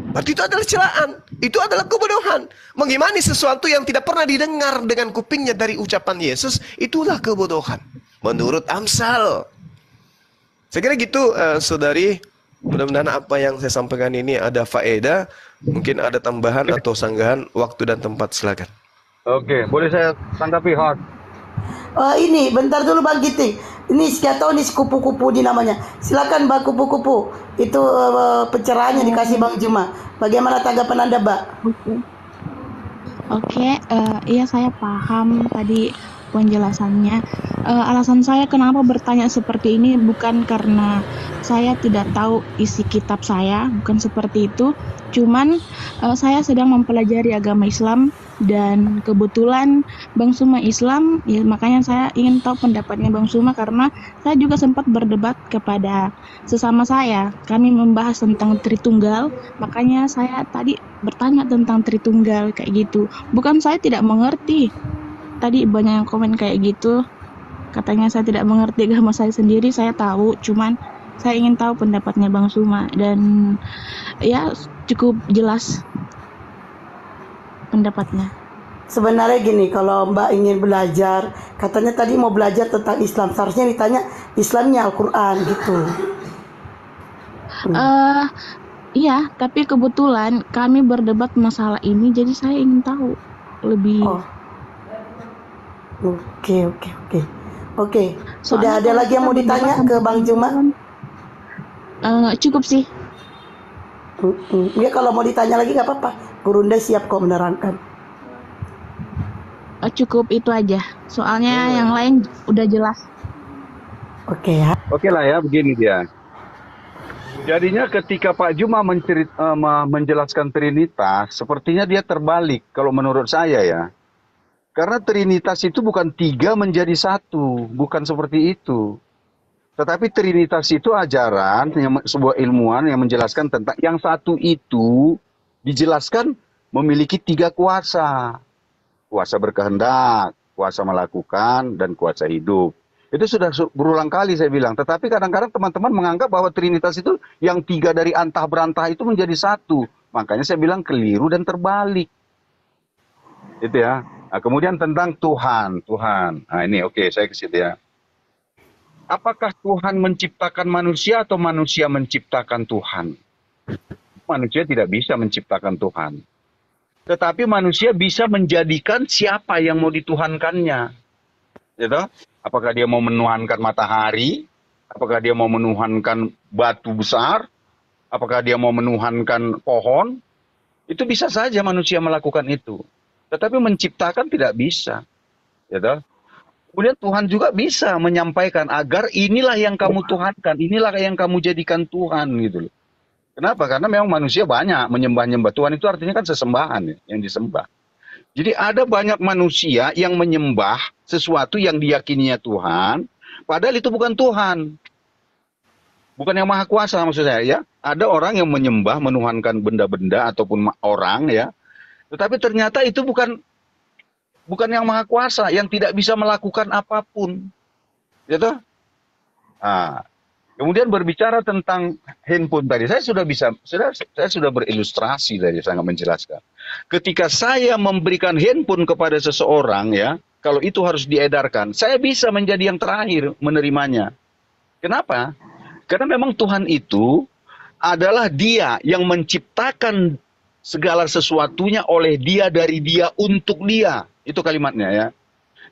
Berarti itu adalah celaan, itu adalah kebodohan. Mengimani sesuatu yang tidak pernah didengar dengan kupingnya dari ucapan Yesus, itulah kebodohan. Menurut Amsal. Saya kira gitu, saudari. Mudah-mudahan apa yang saya sampaikan ini ada faedah. Mungkin ada tambahan atau sanggahan, waktu dan tempat, silakan. Oke, boleh saya tanggapi, Hot? Ini bentar dulu Bang Giting. Ini saya tahu nih kupu-kupu di namanya. Silakan Bang kupu-kupu. Itu pencerahannya dikasih Bang Juma. Bagaimana tanggapan Anda, Mbak? Oke, iya saya paham tadi penjelasannya. Alasan saya kenapa bertanya seperti ini bukan karena saya tidak tahu isi kitab saya, bukan seperti itu. Cuman saya sedang mempelajari agama Islam dan kebetulan Bang Suma Islam, ya makanya saya ingin tahu pendapatnya Bang Suma karena saya juga sempat berdebat kepada sesama saya. Kami membahas tentang Tritunggal, makanya saya tadi bertanya tentang Tritunggal kayak gitu. Bukan saya tidak mengerti. Tadi banyak yang komen kayak gitu. Katanya saya tidak mengerti agama saya sendiri, saya tahu, cuman saya ingin tahu pendapatnya Bang Suma dan ya cukup jelas pendapatnya. Sebenarnya gini, kalau Mbak ingin belajar, katanya tadi mau belajar tentang Islam, seharusnya ditanya Islamnya Al-Quran gitu. Iya, tapi kebetulan kami berdebat masalah ini, jadi saya ingin tahu lebih. Oke. Sudah ada lagi yang mau ditanya ke Bang Juma? Cukup sih. Ya kalau mau ditanya lagi nggak apa-apa. Gurunda siap kok menerangkan. Cukup itu aja. Soalnya yang lain udah jelas. Oke ya. Oke lah ya, begini dia. Jadinya ketika Pak Juma menjelaskan Trinitas, sepertinya dia terbalik kalau menurut saya ya. Karena Trinitas itu bukan tiga menjadi satu, bukan seperti itu. Tetapi Trinitas itu ajaran, sebuah ilmuwan yang menjelaskan tentang yang satu itu dijelaskan memiliki tiga kuasa. Kuasa berkehendak, kuasa melakukan, dan kuasa hidup. Itu sudah berulang kali saya bilang. Tetapi kadang-kadang teman-teman menganggap bahwa Trinitas itu yang tiga dari antah berantah itu menjadi satu. Makanya saya bilang keliru dan terbalik. Itu ya. Nah, kemudian tentang Tuhan. Nah ini oke, saya ke situ ya. Apakah Tuhan menciptakan manusia atau manusia menciptakan Tuhan? Manusia tidak bisa menciptakan Tuhan. Tetapi manusia bisa menjadikan siapa yang mau dituhankannya. Gitu? Apakah dia mau menuhankan matahari? Apakah dia mau menuhankan batu besar? Apakah dia mau menuhankan pohon? Itu bisa saja manusia melakukan itu. Tetapi menciptakan tidak bisa. Gitu? Kemudian Tuhan juga bisa menyampaikan agar inilah yang kamu tuhankan, inilah yang kamu jadikan Tuhan. Gitu loh. Kenapa? Karena memang manusia banyak menyembah-nyembah. Tuhan itu artinya kan sesembahan ya, yang disembah. Jadi ada banyak manusia yang menyembah sesuatu yang diyakininya Tuhan, padahal itu bukan Tuhan. Bukan yang maha kuasa maksud saya ya. Ada orang yang menyembah, menuhankan benda-benda ataupun orang ya. Tetapi ternyata itu bukan yang maha kuasa, yang tidak bisa melakukan apapun. Gitu? Nah, kemudian berbicara tentang handphone tadi, saya sudah berilustrasi tadi, sangat menjelaskan. Ketika saya memberikan handphone kepada seseorang ya, kalau itu harus diedarkan, saya bisa menjadi yang terakhir menerimanya. Kenapa? Karena memang Tuhan itu adalah Dia yang menciptakan segala sesuatunya oleh Dia, dari Dia, untuk Dia. Itu kalimatnya ya.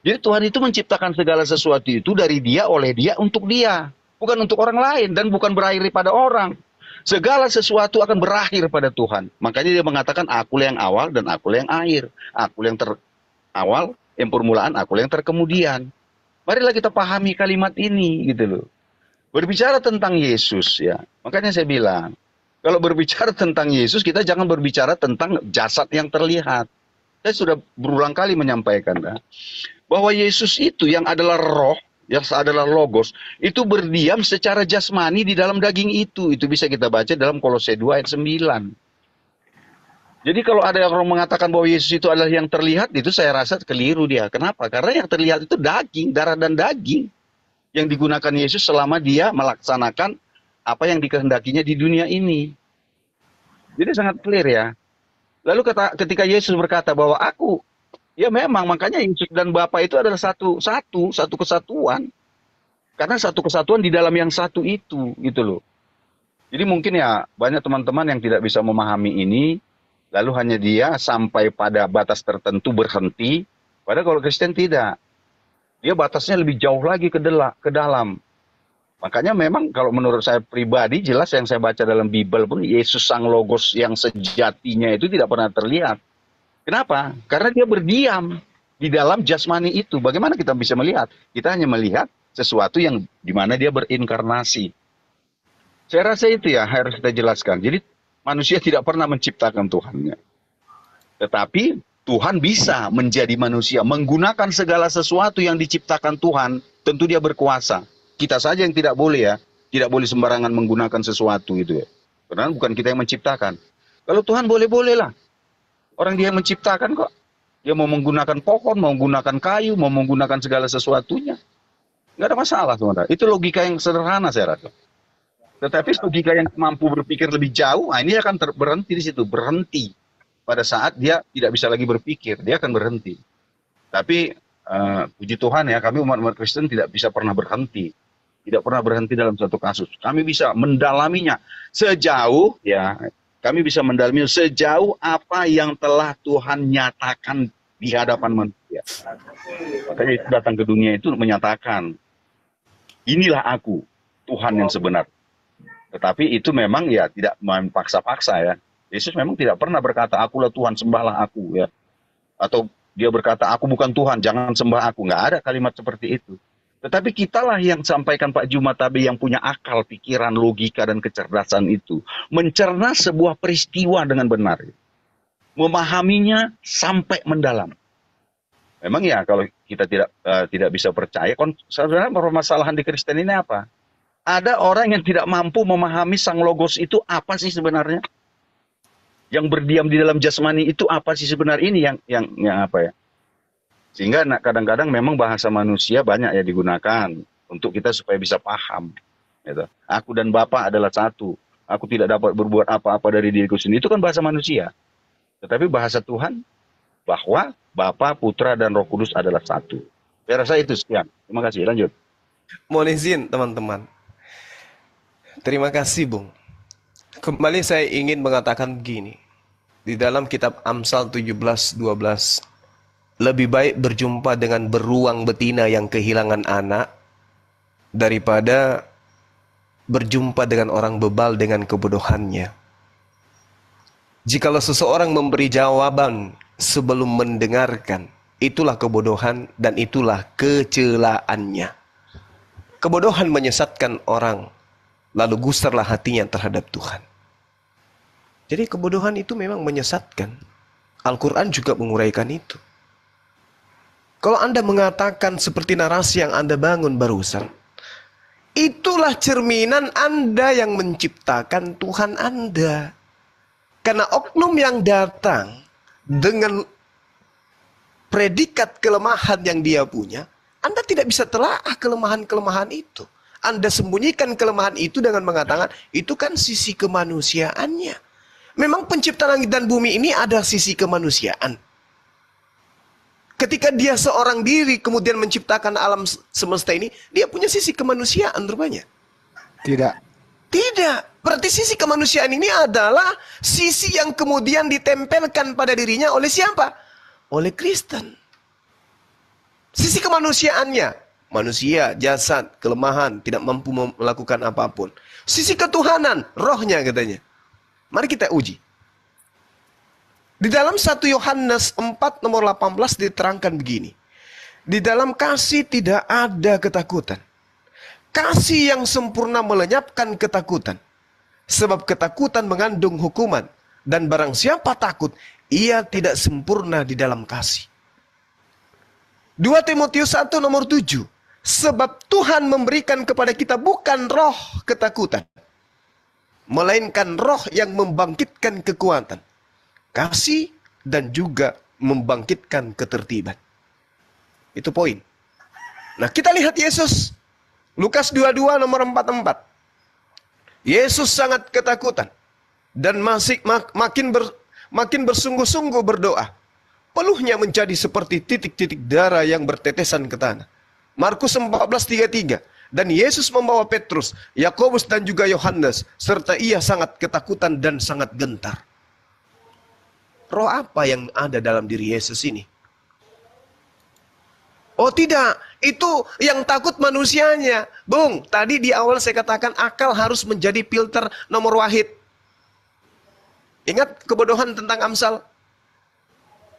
Jadi Tuhan itu menciptakan segala sesuatu itu dari Dia, oleh Dia, untuk Dia. Bukan untuk orang lain dan bukan berakhir pada orang. Segala sesuatu akan berakhir pada Tuhan. Makanya Dia mengatakan akulah yang awal dan akulah yang akhir. Akulah yang terawal, yang permulaan, akulah yang terkemudian. Marilah kita pahami kalimat ini gitu loh. Berbicara tentang Yesus ya. Makanya saya bilang, kalau berbicara tentang Yesus kita jangan berbicara tentang jasad yang terlihat. Saya sudah berulang kali menyampaikan ya, bahwa Yesus itu yang adalah roh, yang adalah logos, itu berdiam secara jasmani di dalam daging itu. Itu bisa kita baca dalam Kolose 2 ayat 9. Jadi kalau ada orang mengatakan bahwa Yesus itu adalah yang terlihat, itu saya rasa keliru dia. Kenapa? Karena yang terlihat itu daging, darah dan daging. Yang digunakan Yesus selama dia melaksanakan apa yang dikehendakinya di dunia ini. Jadi sangat clear ya. Lalu ketika Yesus berkata bahwa aku, ya memang makanya Yesus dan Bapa itu adalah satu kesatuan. Karena satu kesatuan di dalam yang satu itu, gitu loh. Jadi mungkin ya banyak teman-teman yang tidak bisa memahami ini, lalu hanya dia sampai pada batas tertentu berhenti. Padahal kalau Kristen tidak. Dia batasnya lebih jauh lagi ke dalam. Makanya memang kalau menurut saya pribadi jelas yang saya baca dalam Bible pun Yesus Sang Logos yang sejatinya itu tidak pernah terlihat. Kenapa? Karena dia berdiam di dalam jasmani itu. Bagaimana kita bisa melihat? Kita hanya melihat sesuatu yang dimana dia berinkarnasi. Saya rasa itu ya harus kita jelaskan. Jadi manusia tidak pernah menciptakan Tuhannya. Tetapi Tuhan bisa menjadi manusia, menggunakan segala sesuatu yang diciptakan Tuhan. Tentu dia berkuasa. Kita saja yang tidak boleh ya. Tidak boleh sembarangan menggunakan sesuatu itu ya. Karena bukan kita yang menciptakan. Kalau Tuhan boleh-boleh lah. Orang dia yang menciptakan kok. Dia mau menggunakan pohon, mau menggunakan kayu, mau menggunakan segala sesuatunya. Nggak ada masalah, saudara. Itu logika yang sederhana saya rasa. Tetapi logika yang mampu berpikir lebih jauh, nah ini akan berhenti di situ. Berhenti. Pada saat dia tidak bisa lagi berpikir, dia akan berhenti. Tapi puji Tuhan ya, kami umat-umat Kristen tidak bisa pernah berhenti. Tidak pernah berhenti dalam satu kasus. Kami bisa mendalaminya sejauh ya. Kami bisa mendalaminya sejauh apa yang telah Tuhan nyatakan di hadapan manusia. Makanya itu datang ke dunia itu menyatakan, inilah aku, Tuhan yang sebenar. Tetapi itu memang ya tidak memaksa-paksa ya. Yesus memang tidak pernah berkata, akulah Tuhan, sembahlah aku ya. Atau dia berkata, aku bukan Tuhan, jangan sembah aku. Nggak ada kalimat seperti itu. Tetapi kitalah yang sampaikan Pak Juma tadi yang punya akal, pikiran, logika, dan kecerdasan itu. Mencerna sebuah peristiwa dengan benar. Memahaminya sampai mendalam. Memang ya kalau kita tidak bisa percaya, sebenarnya permasalahan di Kristen ini apa? Ada orang yang tidak mampu memahami Sang Logos itu apa sih sebenarnya? Yang berdiam di dalam jasmani itu apa sih sebenarnya? Ini yang apa ya? Sehingga kadang-kadang memang bahasa manusia banyak ya digunakan untuk kita supaya bisa paham. Gitu. Aku dan Bapa adalah satu. Aku tidak dapat berbuat apa-apa dari diriku sendiri. Itu kan bahasa manusia. Tetapi bahasa Tuhan bahwa Bapa, Putra, dan Roh Kudus adalah satu. Saya rasa itu sekian. Terima kasih. Lanjut. Mohon izin teman-teman. Terima kasih Bung. Kembali saya ingin mengatakan begini. Di dalam kitab Amsal 17:12, lebih baik berjumpa dengan beruang betina yang kehilangan anak daripada berjumpa dengan orang bebal dengan kebodohannya. Jikalau seseorang memberi jawaban sebelum mendengarkan, itulah kebodohan dan itulah kecelaannya. Kebodohan menyesatkan orang, lalu gusarlah hatinya terhadap Tuhan. Jadi kebodohan itu memang menyesatkan. Al-Quran juga menguraikan itu. Kalau Anda mengatakan seperti narasi yang Anda bangun barusan, itulah cerminan Anda yang menciptakan Tuhan Anda. Karena oknum yang datang dengan predikat kelemahan yang dia punya, Anda tidak bisa telaah kelemahan-kelemahan itu. Anda sembunyikan kelemahan itu dengan mengatakan, itu kan sisi kemanusiaannya. Memang pencipta langit dan bumi ini ada sisi kemanusiaan. Ketika dia seorang diri kemudian menciptakan alam semesta ini, dia punya sisi kemanusiaan rupanya. Tidak. Tidak. Berarti sisi kemanusiaan ini adalah sisi yang kemudian ditempelkan pada dirinya oleh siapa? Oleh Kristen. Sisi kemanusiaannya, manusia, jasad, kelemahan, tidak mampu melakukan apapun. Sisi ketuhanan, rohnya katanya. Mari kita uji. Di dalam 1 Yohanes 4 nomor 18 diterangkan begini. Di dalam kasih tidak ada ketakutan. Kasih yang sempurna melenyapkan ketakutan. Sebab ketakutan mengandung hukuman. Dan barang siapa takut, ia tidak sempurna di dalam kasih. 2 Timotius 1 nomor 7. Sebab Tuhan memberikan kepada kita bukan roh ketakutan, melainkan roh yang membangkitkan kekuatan, kasih, dan juga membangkitkan ketertiban. Itu poin. Nah, kita lihat Yesus. Lukas 22 nomor 44. Yesus sangat ketakutan dan makin bersungguh-sungguh berdoa. Peluhnya menjadi seperti titik-titik darah yang bertetesan ke tanah. Markus 14:33. Dan Yesus membawa Petrus, Yakobus, dan juga Yohanes, serta ia sangat ketakutan dan sangat gentar. Roh apa yang ada dalam diri Yesus ini? Oh tidak, itu yang takut manusianya. Bung, tadi di awal saya katakan akal harus menjadi filter nomor wahid. Ingat kebodohan tentang Amsal?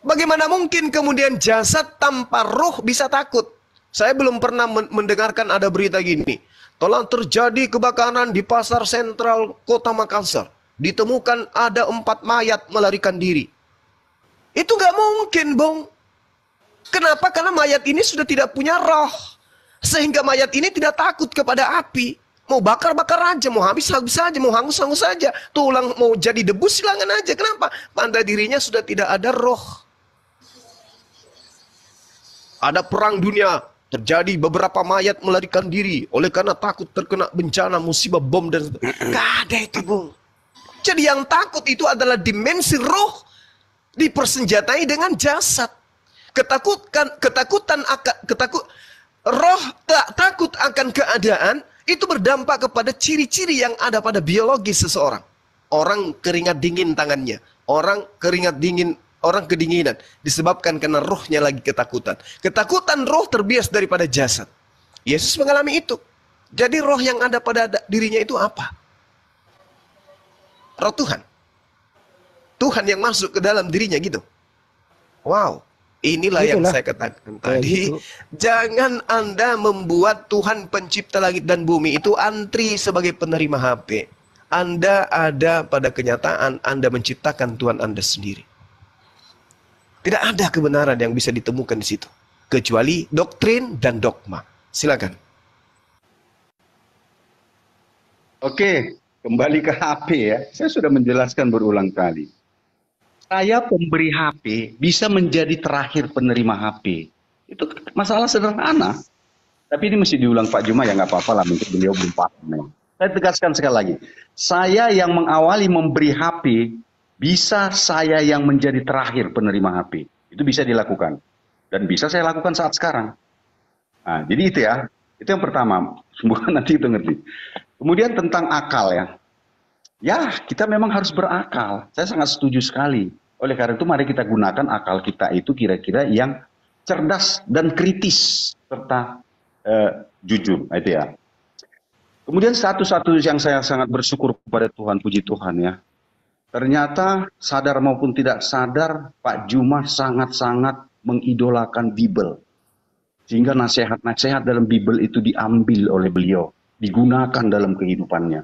Bagaimana mungkin kemudian jasad tanpa roh bisa takut? Saya belum pernah mendengarkan ada berita gini. Telah terjadi kebakaran di pasar sentral kota Makassar. Ditemukan ada 4 mayat melarikan diri. Itu nggak mungkin, Bung. Kenapa? Karena mayat ini sudah tidak punya roh. Sehingga mayat ini tidak takut kepada api. Mau bakar-bakar aja, mau habis-habis saja, mau hangus-hangus saja. Tulang mau jadi debu silangan aja. Kenapa? Pada dirinya sudah tidak ada roh. Ada perang dunia. Terjadi beberapa mayat melarikan diri oleh karena takut terkena bencana, musibah, bom, dan gak ada itu, Bung. Jadi yang takut itu adalah dimensi roh dipersenjatai dengan jasad. Roh tak takut akan keadaan itu berdampak kepada ciri-ciri yang ada pada biologi seseorang. Orang keringat dingin tangannya, orang kedinginan disebabkan karena rohnya lagi ketakutan. Ketakutan roh terbias daripada jasad. Yesus mengalami itu. Jadi roh yang ada pada dirinya itu apa? Roh Tuhan. Tuhan yang masuk ke dalam dirinya gitu. Wow. Inilah yang Itulah. saya katakan Kayak tadi. gitu. Jangan Anda membuat Tuhan pencipta langit dan bumi itu antri sebagai penerima HP. Anda ada pada kenyataan Anda menciptakan Tuhan Anda sendiri. Tidak ada kebenaran yang bisa ditemukan di situ. Kecuali doktrin dan dogma. Silakan. Oke, kembali ke HP ya. Saya sudah menjelaskan berulang kali. Saya pemberi HP bisa menjadi terakhir penerima HP. Itu masalah sederhana. Tapi ini mesti diulang Pak Juma, ya nggak apa-apa lah, mungkin beliau belum paham. Ya. Saya tegaskan sekali lagi. Saya yang mengawali memberi HP, bisa saya yang menjadi terakhir penerima HP. Itu bisa dilakukan. Dan bisa saya lakukan saat sekarang. Nah, jadi itu ya. Itu yang pertama. Bukan nanti itu ngerti. Kemudian tentang akal ya. Ya, kita memang harus berakal. Saya sangat setuju sekali. Oleh karena itu mari kita gunakan akal kita itu kira-kira yang cerdas dan kritis serta jujur. Nah, itu ya. Kemudian satu-satu yang saya sangat bersyukur kepada Tuhan, puji Tuhan ya. Ternyata sadar maupun tidak sadar Pak Juma sangat-sangat mengidolakan Bible. Sehingga nasihat-nasihat dalam Bible itu diambil oleh beliau. Digunakan dalam kehidupannya.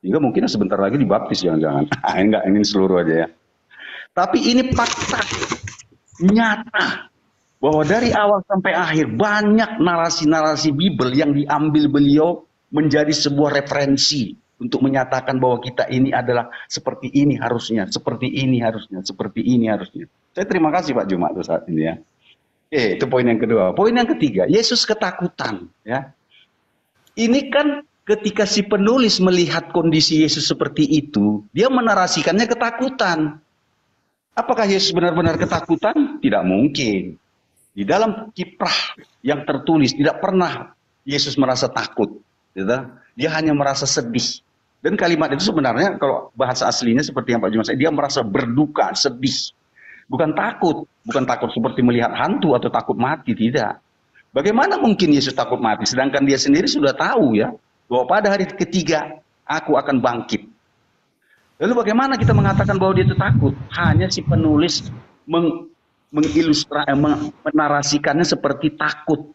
Sehingga mungkin sebentar lagi dibaptis jangan-jangan. Enggak, ini seluruh aja ya. Tapi ini fakta nyata bahwa dari awal sampai akhir banyak narasi-narasi Bible yang diambil beliau menjadi sebuah referensi untuk menyatakan bahwa kita ini adalah seperti ini harusnya, seperti ini harusnya, seperti ini harusnya. Saya terima kasih Pak Juma tuh saat ini ya. Oke, itu poin yang kedua. Poin yang ketiga, Yesus ketakutan ya. Ini kan ketika si penulis melihat kondisi Yesus seperti itu, dia menarasikannya ketakutan. Apakah Yesus benar-benar ketakutan? Tidak mungkin. Di dalam kiprah yang tertulis tidak pernah Yesus merasa takut. Gitu. Dia hanya merasa sedih. Dan kalimat itu sebenarnya kalau bahasa aslinya seperti yang Pak Juma saya, dia merasa berduka, sedih. Bukan takut seperti melihat hantu atau takut mati, tidak. Bagaimana mungkin Yesus takut mati? Sedangkan dia sendiri sudah tahu ya, bahwa pada hari ketiga aku akan bangkit. Lalu bagaimana kita mengatakan bahwa dia itu takut? Hanya si penulis menarasikannya seperti takut.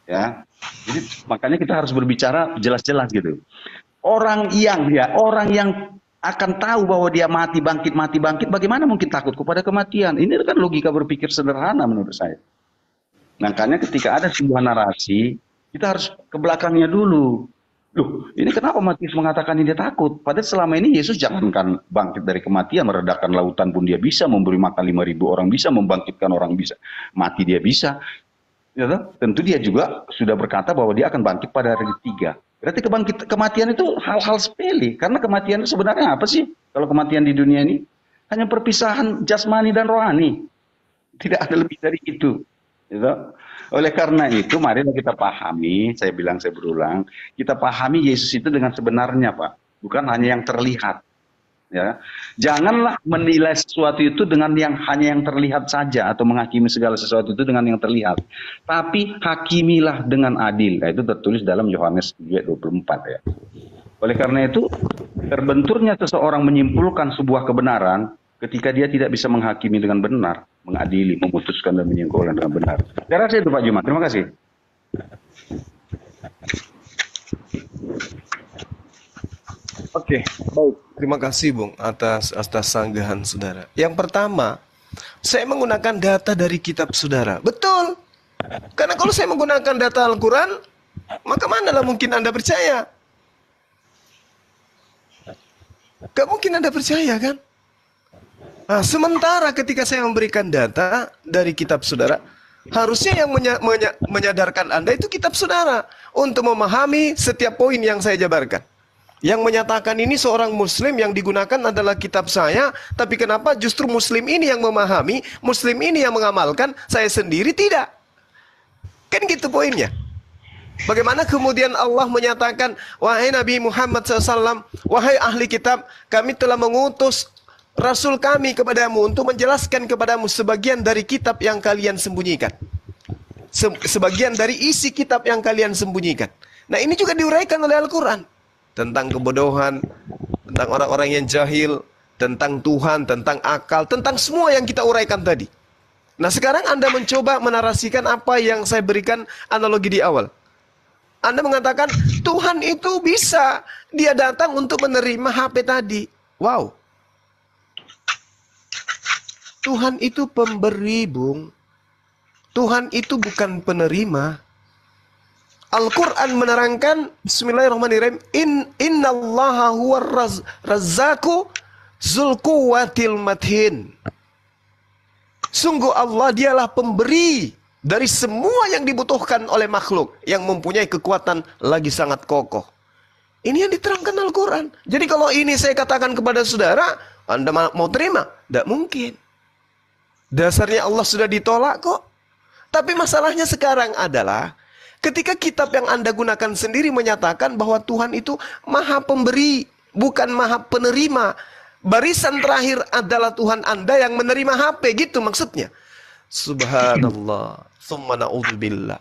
Ya. Jadi makanya kita harus berbicara jelas-jelas gitu. Orang yang akan tahu bahwa dia mati bangkit, bagaimana mungkin takut kepada kematian? Ini kan logika berpikir sederhana menurut saya. Makanya ketika ada sebuah narasi, kita harus ke belakangnya dulu. Loh, ini kenapa Matius mengatakan dia takut? Padahal selama ini Yesus jangankan bangkit dari kematian, meredakan lautan pun dia bisa, memberi makan 5.000 orang bisa, membangkitkan orang bisa, mati dia bisa. Ya, tentu dia juga sudah berkata bahwa dia akan bangkit pada hari ketiga. Berarti kematian itu hal-hal sepele. Karena kematian itu sebenarnya apa sih? Kalau kematian di dunia ini hanya perpisahan jasmani dan rohani. Tidak ada lebih dari itu. Gitu. Oleh karena itu, mari kita pahami, saya berulang, kita pahami Yesus itu dengan sebenarnya, Pak. Bukan hanya yang terlihat. Ya. Janganlah menilai sesuatu itu dengan hanya yang terlihat saja, atau menghakimi segala sesuatu itu dengan yang terlihat. Tapi hakimilah dengan adil. Nah, itu tertulis dalam Yohanes 3:24 ya. Oleh karena itu, terbenturnya seseorang menyimpulkan sebuah kebenaran ketika dia tidak bisa menghakimi dengan benar, mengadili, memutuskan dan menyimpulkan dengan benar. Saya rasa itu Pak Juma. Terima kasih. Oke, baik. Terima kasih Bung atas sanggahan saudara. Yang pertama, saya menggunakan data dari kitab saudara. Betul. Karena kalau saya menggunakan data Al-Quran, maka manalah mungkin Anda percaya? Gak mungkin Anda percaya kan? Nah, sementara ketika saya memberikan data dari kitab saudara, harusnya yang menyadarkan Anda itu kitab saudara untuk memahami setiap poin yang saya jabarkan. Yang menyatakan ini seorang muslim yang digunakan adalah kitab saya, tapi kenapa justru muslim ini yang memahami, muslim ini yang mengamalkan, saya sendiri tidak? Kan gitu poinnya. Bagaimana kemudian Allah menyatakan, wahai Nabi Muhammad SAW, wahai ahli kitab, kami telah mengutus Rasul kami kepadamu untuk menjelaskan kepadamu sebagian dari kitab yang kalian sembunyikan. Sebagian dari isi kitab yang kalian sembunyikan. Nah ini juga diuraikan oleh Al-Quran. Tentang kebodohan, tentang orang-orang yang jahil, tentang Tuhan, tentang akal, tentang semua yang kita uraikan tadi. Nah sekarang Anda mencoba menarasikan apa yang saya berikan analogi di awal. Anda mengatakan Tuhan itu bisa, dia datang untuk menerima HP tadi. Wow. Tuhan itu pemberi, Bung. Tuhan itu bukan penerima. Al-Quran menerangkan, Bismillahirrahmanirrahim, Innallaha huwa razzaku zul quwwatil matin. Sungguh Allah dialah pemberi dari semua yang dibutuhkan oleh makhluk yang mempunyai kekuatan lagi sangat kokoh. Ini yang diterangkan Al-Quran. Jadi kalau ini saya katakan kepada saudara, Anda mau terima? Tidak mungkin. Dasarnya Allah sudah ditolak kok. Tapi masalahnya sekarang adalah ketika kitab yang Anda gunakan sendiri menyatakan bahwa Tuhan itu maha pemberi, bukan maha penerima. Barisan terakhir adalah Tuhan Anda yang menerima HP, gitu maksudnya. Subhanallah. Summa na'udzubillah.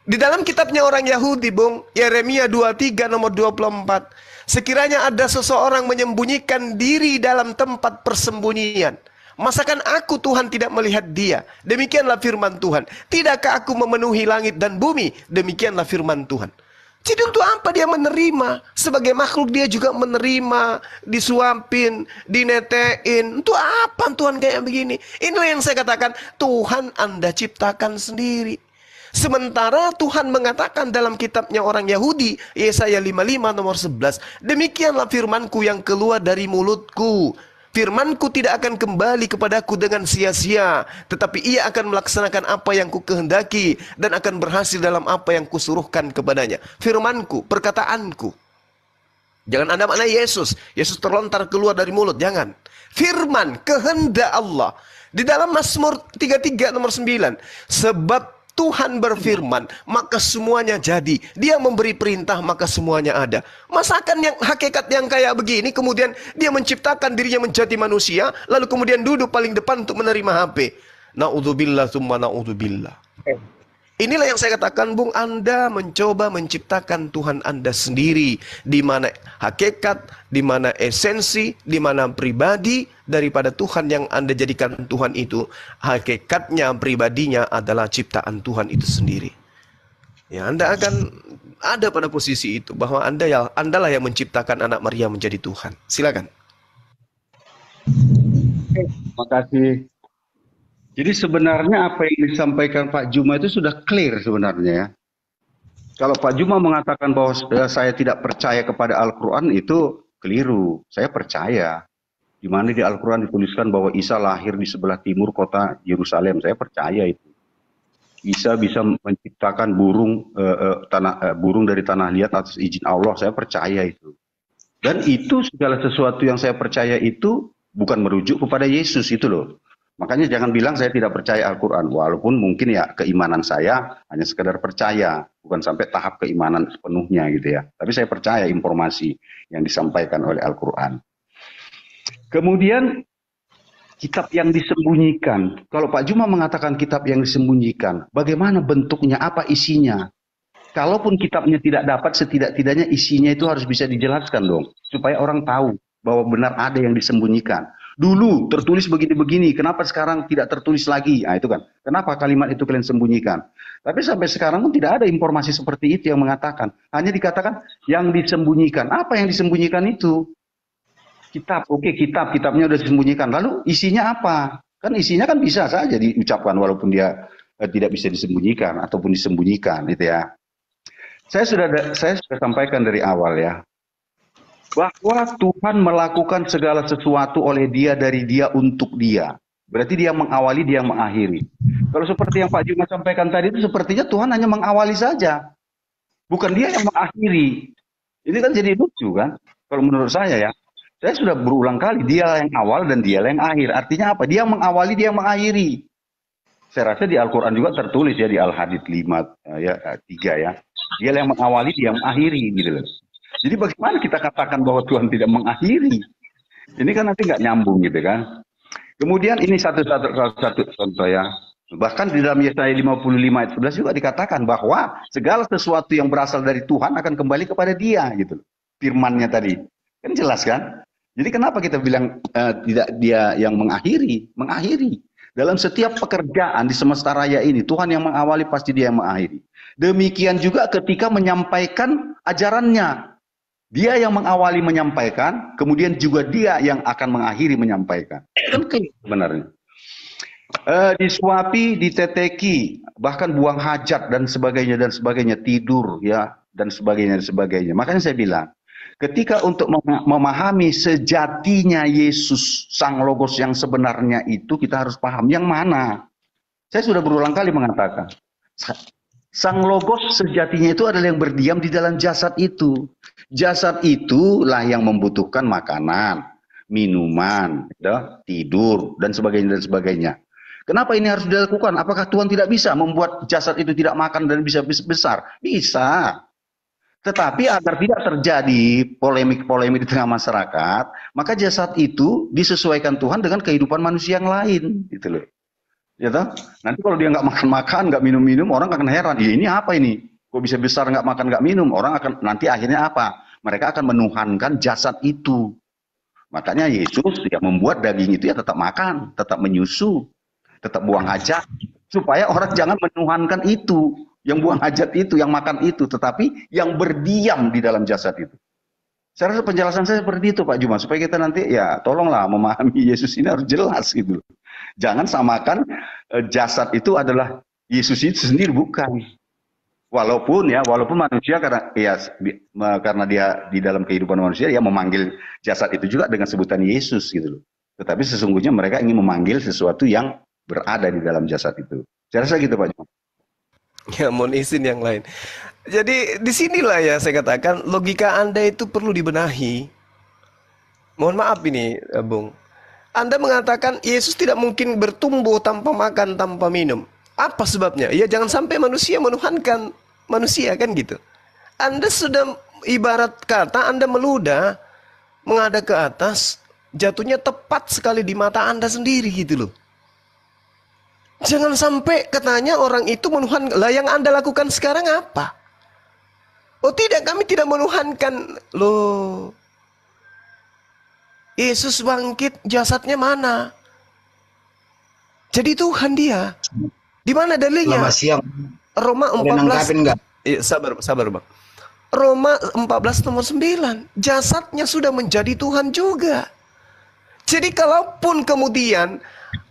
Di dalam kitabnya orang Yahudi, Bung, Yeremia 23 nomor 24. Sekiranya ada seseorang menyembunyikan diri dalam tempat persembunyian, masakan aku Tuhan tidak melihat dia? Demikianlah firman Tuhan. Tidakkah aku memenuhi langit dan bumi? Demikianlah firman Tuhan. Jadi untuk apa dia menerima? Sebagai makhluk dia juga menerima, disuapin, dinetein. Untuk apa Tuhan kayak begini? Inilah yang saya katakan, Tuhan Anda ciptakan sendiri. Sementara Tuhan mengatakan dalam kitabnya orang Yahudi, Yesaya 55 nomor 11, demikianlah firmanku yang keluar dari mulutku. Firmanku tidak akan kembali kepadaku dengan sia-sia, tetapi ia akan melaksanakan apa yang ku kehendaki dan akan berhasil dalam apa yang kusuruhkan kepadanya. Firmanku, perkataanku. Jangan Anda makna Yesus. Yesus terlontar keluar dari mulut, jangan. Firman, kehendak Allah. Di dalam Mazmur 33 nomor 9, sebab Tuhan berfirman, maka semuanya jadi. Dia memberi perintah, maka semuanya ada. Masakan yang hakikat yang kayak begini, kemudian dia menciptakan dirinya menjadi manusia, lalu kemudian duduk paling depan untuk menerima HP. Na'udzubillah, summa na'udzubillah. Inilah yang saya katakan, Bung, Anda mencoba menciptakan Tuhan Anda sendiri. Di mana hakikat, di mana esensi, di mana pribadi daripada Tuhan yang Anda jadikan Tuhan itu. Hakikatnya, pribadinya adalah ciptaan Tuhan itu sendiri. Ya, Anda akan ada pada posisi itu. Bahwa Andalah yang menciptakan anak Maria menjadi Tuhan. Silakan. Terima kasih. Jadi sebenarnya apa yang disampaikan Pak Juma itu sudah clear sebenarnya ya. Kalau Pak Juma mengatakan bahwa saya tidak percaya kepada Al-Quran, itu keliru. Saya percaya. Di mana di Al-Quran dituliskan bahwa Isa lahir di sebelah timur kota Yerusalem. Saya percaya itu. Isa bisa menciptakan burung dari tanah liat atas izin Allah. Saya percaya itu. Dan itu segala sesuatu yang saya percaya itu bukan merujuk kepada Yesus itu loh. Makanya jangan bilang saya tidak percaya Al-Quran. Walaupun mungkin ya keimanan saya hanya sekedar percaya. Bukan sampai tahap keimanan sepenuhnya gitu ya. Tapi saya percaya informasi yang disampaikan oleh Al-Quran. Kemudian kitab yang disembunyikan. Kalau Pak Juma mengatakan kitab yang disembunyikan, bagaimana bentuknya, apa isinya? Kalaupun kitabnya tidak dapat, setidak-tidaknya isinya itu harus bisa dijelaskan dong. Supaya orang tahu bahwa benar ada yang disembunyikan. Dulu tertulis begini-begini, kenapa sekarang tidak tertulis lagi? Nah itu kan, kenapa kalimat itu kalian sembunyikan? Tapi sampai sekarang pun tidak ada informasi seperti itu yang mengatakan. Hanya dikatakan yang disembunyikan. Apa yang disembunyikan itu? Kitab, oke kitabnya udah disembunyikan. Lalu isinya apa? Kan isinya kan bisa saja diucapkan walaupun dia tidak bisa disembunyikan ataupun disembunyikan gitu ya. Saya sudah sampaikan dari awal ya. Bahwa Tuhan melakukan segala sesuatu oleh dia, dari dia, untuk dia. Berarti dia mengawali, dia mengakhiri. Kalau seperti yang Pak Juma sampaikan tadi itu sepertinya Tuhan hanya mengawali saja. Bukan dia yang mengakhiri. Ini kan jadi lucu kan? Kalau menurut saya ya. Saya sudah berulang kali, dia yang awal dan dia yang akhir. Artinya apa? Dia mengawali, dia mengakhiri. Saya rasa di Al-Quran juga tertulis ya, di Al-Hadid 5, ya, 3 ya. Dia yang mengawali, dia mengakhiri gitu loh. Jadi bagaimana kita katakan bahwa Tuhan tidak mengakhiri? Ini kan nanti nggak nyambung gitu kan. Kemudian ini satu contoh ya. Bahkan di dalam Yesaya 55 ayat 11 juga dikatakan bahwa segala sesuatu yang berasal dari Tuhan akan kembali kepada dia gitu. Firman-Nya tadi. Kan jelas kan? Jadi kenapa kita bilang tidak dia yang mengakhiri? Mengakhiri. Dalam setiap pekerjaan di semesta raya ini, Tuhan yang mengawali, pasti Dia yang mengakhiri. Demikian juga ketika menyampaikan ajarannya. Dia yang mengawali menyampaikan, kemudian juga Dia yang akan mengakhiri menyampaikan. Kan kayak sebenarnya. Disuapi, diteteki, bahkan buang hajat dan sebagainya, tidur ya dan sebagainya. Makanya saya bilang, ketika untuk memahami sejatinya Yesus Sang Logos yang sebenarnya itu, kita harus paham yang mana. Saya sudah berulang kali mengatakan, Sang Logos sejatinya itu adalah yang berdiam di dalam jasad itu. Jasad itulah yang membutuhkan makanan, minuman, ya, tidur dan sebagainya. Kenapa ini harus dilakukan? Apakah Tuhan tidak bisa membuat jasad itu tidak makan dan bisa besar? Bisa. Tetapi agar tidak terjadi polemik-polemik di tengah masyarakat, maka jasad itu disesuaikan Tuhan dengan kehidupan manusia yang lain, gitu loh. Ya toh? Nanti kalau dia nggak makan-makan, nggak minum-minum, orang akan heran. Ini apa ini? Kok bisa besar nggak makan, nggak minum? Orang akan nanti akhirnya apa? Mereka akan menuhankan jasad itu. Makanya Yesus yang membuat daging itu ya tetap makan, tetap menyusu, tetap buang hajat, supaya orang jangan menuhankan itu, yang buang hajat itu, yang makan itu, tetapi yang berdiam di dalam jasad itu. Saya rasa penjelasan saya seperti itu Pak Juma, supaya kita nanti ya tolonglah memahami Yesus ini harus jelas gitu. Jangan samakan jasad itu adalah Yesus itu sendiri, bukan. Walaupun manusia karena dia di dalam kehidupan manusia ya memanggil jasad itu juga dengan sebutan Yesus gitu loh. Tetapi sesungguhnya mereka ingin memanggil sesuatu yang berada di dalam jasad itu. Saya rasa gitu Pak Juma. Ya, mohon izin yang lain. Jadi disinilah ya saya katakan logika Anda itu perlu dibenahi. Mohon maaf ini, Bung. Anda mengatakan Yesus tidak mungkin bertumbuh tanpa makan, tanpa minum. Apa sebabnya? Ya jangan sampai manusia menuhankan manusia, kan gitu. Anda sudah ibarat kata Anda meludah, menghadap ke atas, jatuhnya tepat sekali di mata Anda sendiri gitu loh. Jangan sampai katanya orang itu menuhankan. Lah yang Anda lakukan sekarang apa? Oh tidak, kami tidak menuhankan. Loh, Yesus bangkit, jasadnya mana? Jadi Tuhan dia. Di mana dalilnya? Selamat siang. Roma 14. Sabar Bang. Roma 14 nomor 9. Jasadnya sudah menjadi Tuhan juga. Jadi kalaupun kemudian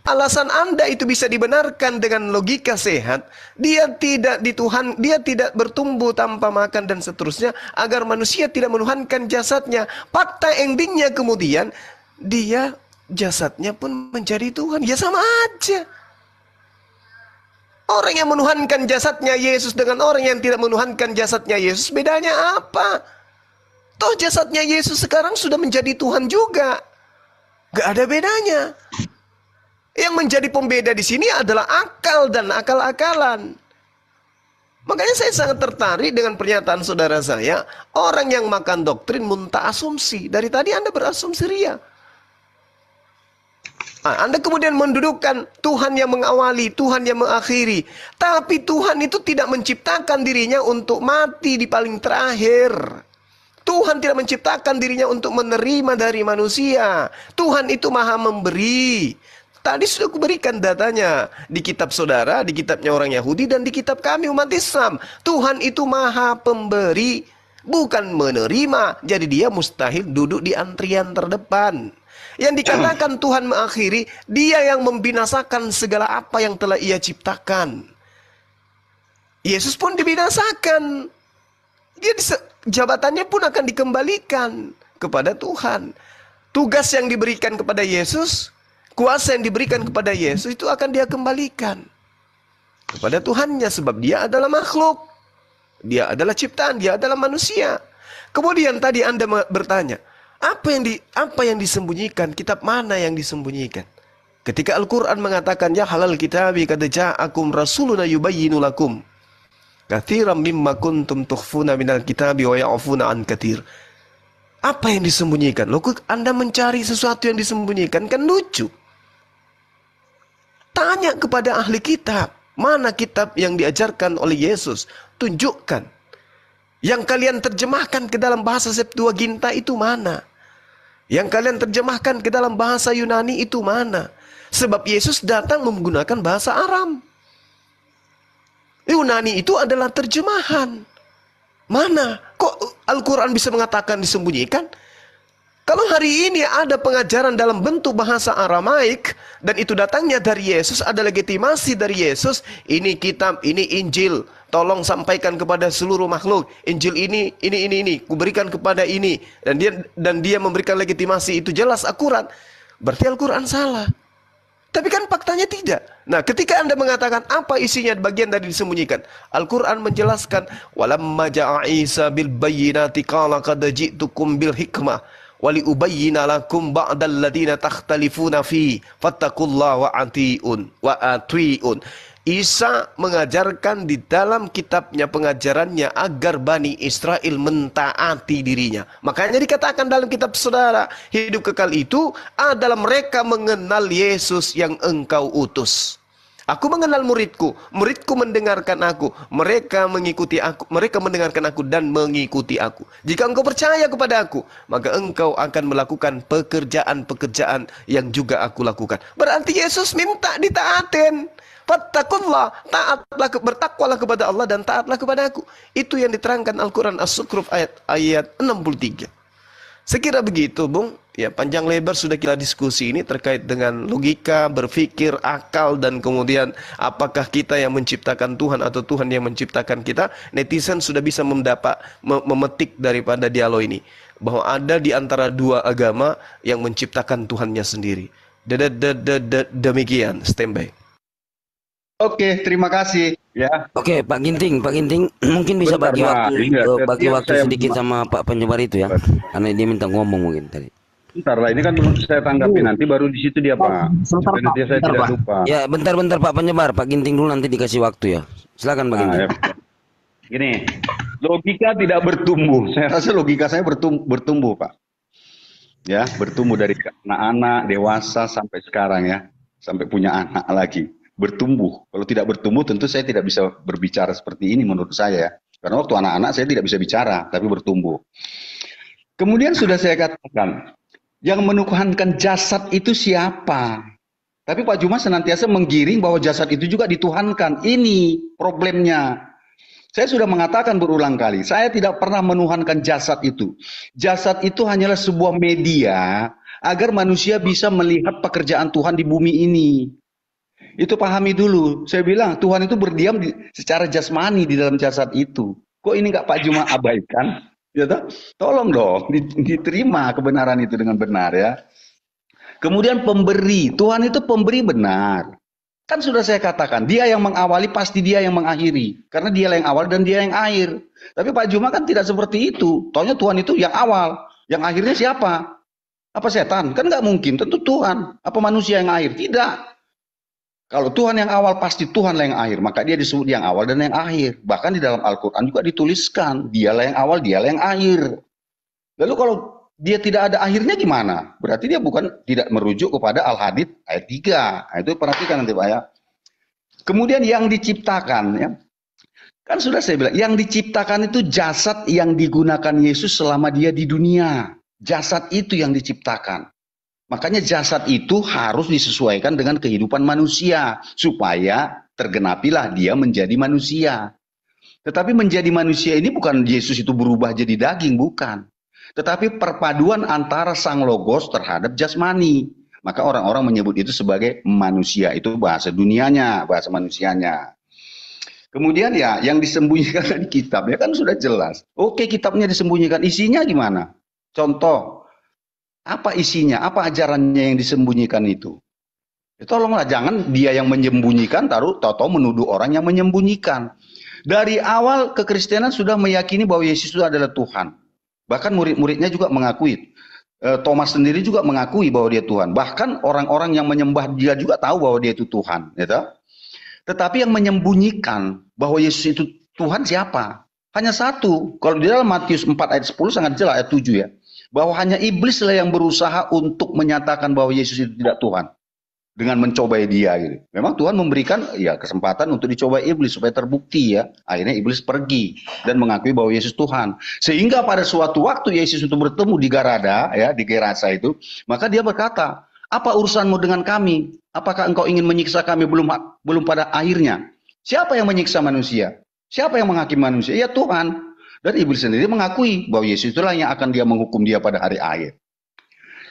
alasan Anda itu bisa dibenarkan dengan logika sehat, dia tidak bertumbuh tanpa makan dan seterusnya, agar manusia tidak menuhankan jasadnya. Fakta endingnya kemudian dia jasadnya pun menjadi Tuhan. Ya sama aja. Orang yang menuhankan jasadnya Yesus dengan orang yang tidak menuhankan jasadnya Yesus, bedanya apa? Toh jasadnya Yesus sekarang sudah menjadi Tuhan juga. Gak ada bedanya. Yang menjadi pembeda di sini adalah akal dan akal-akalan. Makanya saya sangat tertarik dengan pernyataan saudara saya. Orang yang makan doktrin muntah asumsi. Dari tadi Anda berasumsi ria. Anda kemudian mendudukkan Tuhan yang mengawali, Tuhan yang mengakhiri. Tapi Tuhan itu tidak menciptakan dirinya untuk mati di paling terakhir. Tuhan tidak menciptakan dirinya untuk menerima dari manusia. Tuhan itu maha memberi. Tadi sudah kuberikan datanya di kitab saudara, di kitabnya orang Yahudi, dan di kitab kami umat Islam. Tuhan itu maha pemberi, bukan menerima. Jadi dia mustahil duduk di antrian terdepan. Yang dikatakan Tuhan mengakhiri, dia yang membinasakan segala apa yang telah ia ciptakan. Yesus pun dibinasakan. Dia jabatannya pun akan dikembalikan kepada Tuhan. Tugas yang diberikan kepada Yesus, kuasa yang diberikan kepada Yesus itu akan dia kembalikan kepada Tuhannya, sebab dia adalah makhluk. Dia adalah ciptaan, dia adalah manusia. Kemudian tadi Anda bertanya, apa yang disembunyikan? Kitab mana yang disembunyikan? Ketika Al-Quran mengatakan, ya halal kitabi qad ja'akum rasuluna yubayyinu lakum katsiran mimma kuntum tukhfuna minal kitabi wa ya'funa an katsir. Apa yang disembunyikan? Loh, Anda mencari sesuatu yang disembunyikan, kan lucu. Tanya kepada ahli kitab, mana kitab yang diajarkan oleh Yesus? Tunjukkan. Yang kalian terjemahkan ke dalam bahasa Septuaginta itu mana? Yang kalian terjemahkan ke dalam bahasa Yunani itu mana? Sebab Yesus datang menggunakan bahasa Aram. Yunani itu adalah terjemahan. Mana? Kok Al-Quran bisa mengatakan disembunyikan? Kalau hari ini ada pengajaran dalam bentuk bahasa Aramaik dan itu datangnya dari Yesus, ada legitimasi dari Yesus, ini kitab, ini Injil, tolong sampaikan kepada seluruh makhluk. Injil ini, kuberikan kepada ini, dan dia memberikan legitimasi, itu jelas akurat. Berarti Al-Quran salah. Tapi kan faktanya tidak. Nah, ketika Anda mengatakan apa isinya bagian dari disembunyikan, Al-Quran menjelaskan, walamma ja'a Isa bil bayyinati qala qad ji'tukum bil hikmah wali ubayyina lakum ba'dal ladina takhtalifuna fi fattaqullaha wa atiun. Isa mengajarkan di dalam kitabnya, pengajarannya agar Bani Israel mentaati dirinya. Makanya dikatakan dalam kitab saudara, hidup kekal itu adalah mereka mengenal Yesus yang engkau utus. Aku mengenal muridku, muridku mendengarkan aku, mereka mengikuti aku, mereka mendengarkan aku dan mengikuti aku. Jika engkau percaya kepada aku, maka engkau akan melakukan pekerjaan-pekerjaan yang juga aku lakukan. Berarti Yesus minta ditaatin. Fattakullah, bertakwalah kepada Allah dan taatlah kepada aku. Itu yang diterangkan Al-Quran As-Zukhruf ayat 63. Sekira begitu, Bung. Ya, panjang lebar sudah kita diskusi ini terkait dengan logika, berpikir, akal, dan kemudian apakah kita yang menciptakan Tuhan atau Tuhan yang menciptakan kita. Netizen sudah bisa memetik daripada dialog ini bahwa ada di antara dua agama yang menciptakan Tuhannya sendiri. Demikian, standby. Oke, terima kasih ya. Oke, Pak Ginting, mungkin bisa Bentar, bagi Pak. waktu Saya sedikit sama Pak penyebar itu ya, karena dia minta ngomong mungkin tadi. Bentar lah, ini kan saya tanggapi nanti baru di situ dia Pak. Supaya nanti saya tidak lupa. Ya, bentar Pak penyebar, Pak Ginting dulu nanti dikasih waktu ya. Silakan Pak Ginting. Ya. Gini, logika tidak bertumbuh. Saya rasa logika saya bertumbuh Pak. Ya, bertumbuh dari anak-anak, dewasa sampai sekarang ya, sampai punya anak lagi. Bertumbuh. Kalau tidak bertumbuh tentu saya tidak bisa berbicara seperti ini menurut saya. Karena waktu anak-anak saya tidak bisa bicara, tapi bertumbuh. Kemudian sudah saya katakan, yang menuhankan jasad itu siapa? Tapi Pak Juma senantiasa menggiring bahwa jasad itu juga dituhankan. Ini problemnya. Saya sudah mengatakan berulang kali, saya tidak pernah menuhankan jasad itu. Jasad itu hanyalah sebuah media agar manusia bisa melihat pekerjaan Tuhan di bumi ini. Itu pahami dulu. Saya bilang Tuhan itu berdiam secara jasmani di dalam jasad itu. Kok ini nggak Pak Juma abaikan? Ya toh? Tolong dong diterima kebenaran itu dengan benar ya. Kemudian pemberi, Tuhan itu pemberi benar. Kan sudah saya katakan, dia yang mengawali pasti dia yang mengakhiri. Karena dia yang awal dan dia yang akhir. Tapi Pak Juma kan tidak seperti itu. Taunya Tuhan itu yang awal, yang akhirnya siapa? Apa setan? Kan nggak mungkin, tentu Tuhan. Apa manusia yang akhir? Tidak. Kalau Tuhan yang awal, pasti Tuhanlah yang akhir. Maka dia disebut yang awal dan yang akhir. Bahkan di dalam Al-Quran juga dituliskan, dialah yang awal, dialah yang akhir. Lalu kalau dia tidak ada akhirnya gimana? Berarti dia tidak merujuk kepada Al-Hadid ayat 3. Nah, itu perhatikan nanti Pak ya. Kemudian yang diciptakan, ya, kan sudah saya bilang, yang diciptakan itu jasad yang digunakan Yesus selama dia di dunia. Jasad itu yang diciptakan. Makanya jasad itu harus disesuaikan dengan kehidupan manusia. Supaya tergenapilah dia menjadi manusia. Tetapi menjadi manusia ini bukan Yesus itu berubah jadi daging, bukan. Tetapi perpaduan antara sang logos terhadap jasmani. Maka orang-orang menyebut itu sebagai manusia. Itu bahasa dunianya, bahasa manusianya. Kemudian ya, yang disembunyikan dari kitab ya kan sudah jelas. Oke, kitabnya disembunyikan, isinya gimana? Contoh. Apa isinya? Apa ajarannya yang disembunyikan itu? Ya, tolonglah jangan dia yang menyembunyikan tahu-tahu menuduh orang yang menyembunyikan. Dari awal kekristenan sudah meyakini bahwa Yesus itu adalah Tuhan. Bahkan murid-muridnya juga mengakui. Thomas sendiri juga mengakui bahwa dia Tuhan. Bahkan orang-orang yang menyembah dia juga tahu bahwa dia itu Tuhan. Gitu? Tetapi yang menyembunyikan bahwa Yesus itu Tuhan siapa? Hanya satu. Kalau di dalam Matius 4 ayat 10 sangat jelas ayat 7 ya. Bahwa hanya iblislah yang berusaha untuk menyatakan bahwa Yesus itu tidak Tuhan. Dengan mencobai dia gitu. Memang Tuhan memberikan ya kesempatan untuk dicobai iblis supaya terbukti ya. Akhirnya iblis pergi dan mengakui bahwa Yesus Tuhan. Sehingga pada suatu waktu Yesus itu bertemu di Gerasa itu, maka dia berkata, Apa urusanmu dengan kami? Apakah engkau ingin menyiksa kami belum pada akhirnya? Siapa yang menyiksa manusia? Siapa yang menghakimi manusia? Ya Tuhan. Dan iblis sendiri mengakui bahwa Yesus itulah yang akan dia menghukum dia pada hari akhir.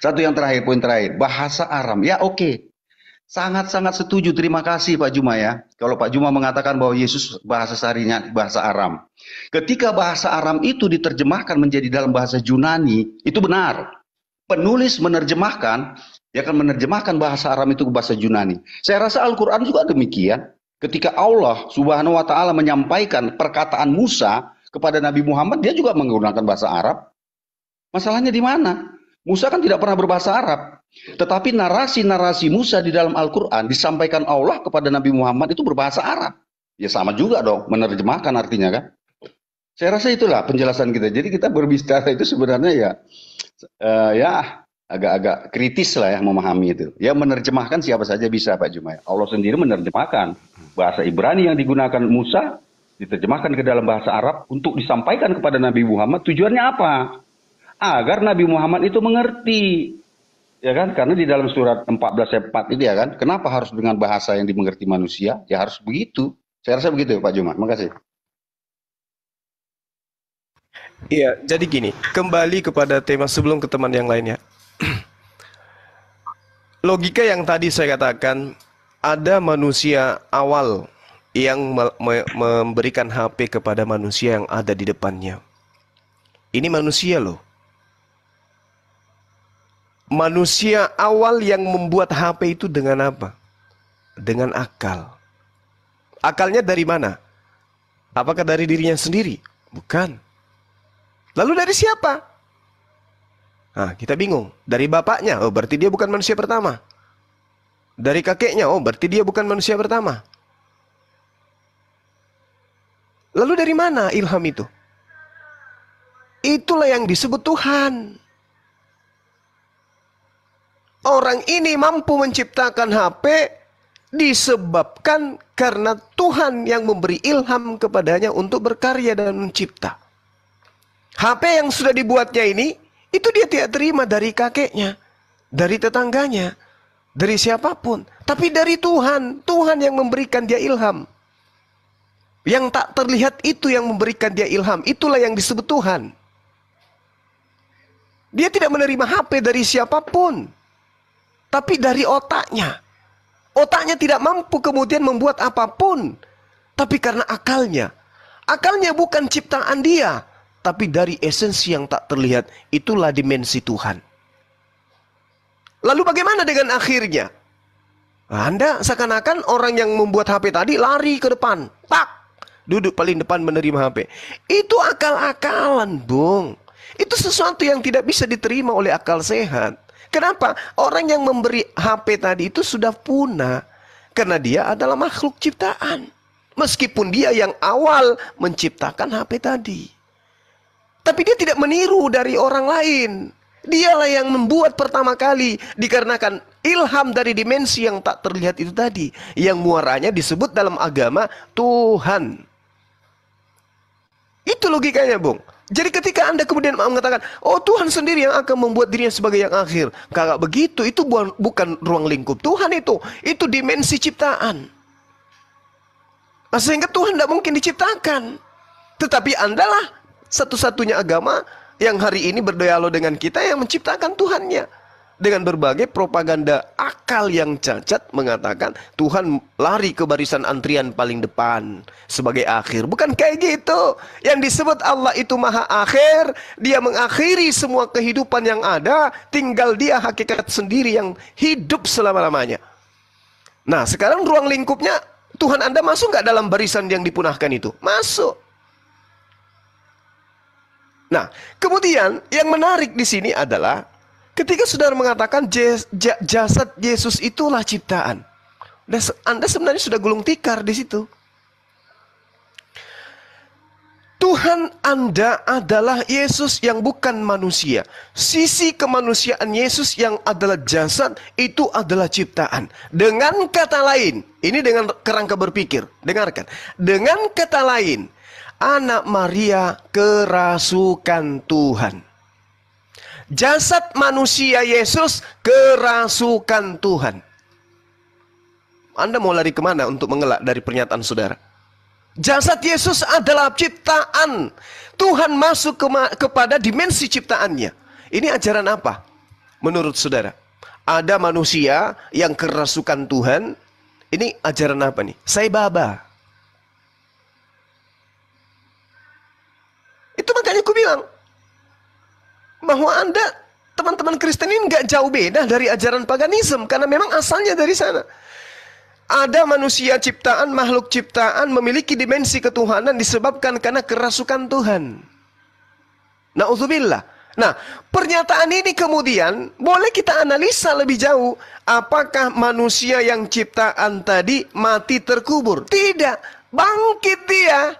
Satu yang terakhir, poin terakhir. Bahasa Aram. Ya oke. Sangat-sangat setuju. Terima kasih Pak Juma ya. Kalau Pak Juma mengatakan bahwa Yesus bahasa seharinya bahasa Aram. Ketika bahasa Aram itu diterjemahkan menjadi dalam bahasa Yunani, itu benar. Penulis menerjemahkan, dia akan menerjemahkan bahasa Aram itu ke bahasa Yunani. Saya rasa Al-Quran juga demikian. Ketika Allah Subhanahu wa Ta'ala menyampaikan perkataan Musa kepada Nabi Muhammad, dia juga menggunakan bahasa Arab. Masalahnya di mana? Musa kan tidak pernah berbahasa Arab. Tetapi narasi-narasi Musa di dalam Al-Quran disampaikan Allah kepada Nabi Muhammad itu berbahasa Arab. Ya sama juga dong, menerjemahkan artinya kan. Saya rasa itulah penjelasan kita. Jadi kita berbicara itu sebenarnya ya agak-agak kritis lah ya memahami itu. Ya menerjemahkan siapa saja bisa Pak Juma. Allah sendiri menerjemahkan bahasa Ibrani yang digunakan Musa diterjemahkan ke dalam bahasa Arab untuk disampaikan kepada Nabi Muhammad. Tujuannya apa? Agar Nabi Muhammad itu mengerti. Ya kan? Karena di dalam surat 14 ayat 4 itu ya kan, kenapa harus dengan bahasa yang dimengerti manusia? Ya harus begitu. Saya rasa begitu Pak Juma. Terima kasih. Iya, jadi gini, kembali kepada tema sebelum ke teman yang lainnya. Logika yang tadi saya katakan, ada manusia awal yang memberikan HP kepada manusia yang ada di depannya. Ini manusia loh. Manusia awal yang membuat HP itu dengan apa? Dengan akal. Akalnya dari mana? Apakah dari dirinya sendiri? Bukan. Lalu dari siapa? Nah, kita bingung. Dari bapaknya, oh berarti dia bukan manusia pertama. Dari kakeknya, oh berarti dia bukan manusia pertama. Lalu dari mana ilham itu? Itulah yang disebut Tuhan. Orang ini mampu menciptakan HP disebabkan karena Tuhan yang memberi ilham kepadanya untuk berkarya dan mencipta. HP yang sudah dibuatnya ini, itu dia tidak terima dari kakeknya, dari tetangganya, dari siapapun. Tapi dari Tuhan, Tuhan yang memberikan dia ilham. Yang tak terlihat itu yang memberikan dia ilham, itulah yang disebut Tuhan. Dia tidak menerima HP dari siapapun, tapi dari otaknya. Otaknya tidak mampu kemudian membuat apapun, tapi karena akalnya. Akalnya bukan ciptaan dia, tapi dari esensi yang tak terlihat, itulah dimensi Tuhan. Lalu bagaimana dengan akhirnya? Anda seakan-akan orang yang membuat HP tadi lari ke depan. Tak! Duduk paling depan menerima HP. Itu akal-akalan, Bung. Itu sesuatu yang tidak bisa diterima oleh akal sehat. Kenapa? Orang yang memberi HP tadi itu sudah punah. Karena dia adalah makhluk ciptaan. Meskipun dia yang awal menciptakan HP tadi. Tapi dia tidak meniru dari orang lain. Dialah yang membuat pertama kali. Dikarenakan ilham dari dimensi yang tak terlihat itu tadi. Yang muaranya disebut dalam agama Tuhan. Itu logikanya, Bung. Jadi ketika Anda kemudian mengatakan, oh Tuhan sendiri yang akan membuat dirinya sebagai yang akhir. Kagak begitu, itu bukan ruang lingkup Tuhan itu. Itu dimensi ciptaan. Nah, sehingga Tuhan tidak mungkin diciptakan. Tetapi Anda lah satu-satunya agama yang hari ini berdialog dengan kita yang menciptakan Tuhannya. Dengan berbagai propaganda akal yang cacat mengatakan Tuhan lari ke barisan antrian paling depan sebagai akhir. Bukan kayak gitu. Yang disebut Allah itu maha akhir. Dia mengakhiri semua kehidupan yang ada. Tinggal dia hakikat sendiri yang hidup selama-lamanya. Nah sekarang ruang lingkupnya Tuhan Anda masuk nggak dalam barisan yang dipunahkan itu? Masuk. Nah, kemudian yang menarik di sini adalah ketika saudara mengatakan jasad Yesus itulah ciptaan. Anda sebenarnya sudah gulung tikar di situ. Tuhan Anda adalah Yesus yang bukan manusia. Sisi kemanusiaan Yesus yang adalah jasad itu adalah ciptaan. Dengan kata lain, ini dengan kerangka berpikir, dengarkan. Dengan kata lain, anak Maria kerasukan Tuhan. Jasad manusia Yesus kerasukan Tuhan. Anda mau lari kemana untuk mengelak dari pernyataan saudara? Jasad Yesus adalah ciptaan. Tuhan masuk kepada dimensi ciptaannya. Ini ajaran apa? Menurut saudara? Ada manusia yang kerasukan Tuhan. Ini ajaran apa nih? Sai Baba. Itu makanya aku bilang bahwa Anda, teman-teman Kristen ini nggak jauh beda dari ajaran paganisme, karena memang asalnya dari sana. Ada manusia ciptaan, makhluk ciptaan memiliki dimensi ketuhanan disebabkan karena kerasukan Tuhan. Na'udzubillah. Nah, pernyataan ini kemudian boleh kita analisa lebih jauh. Apakah manusia yang ciptaan tadi mati terkubur? Tidak, bangkit dia.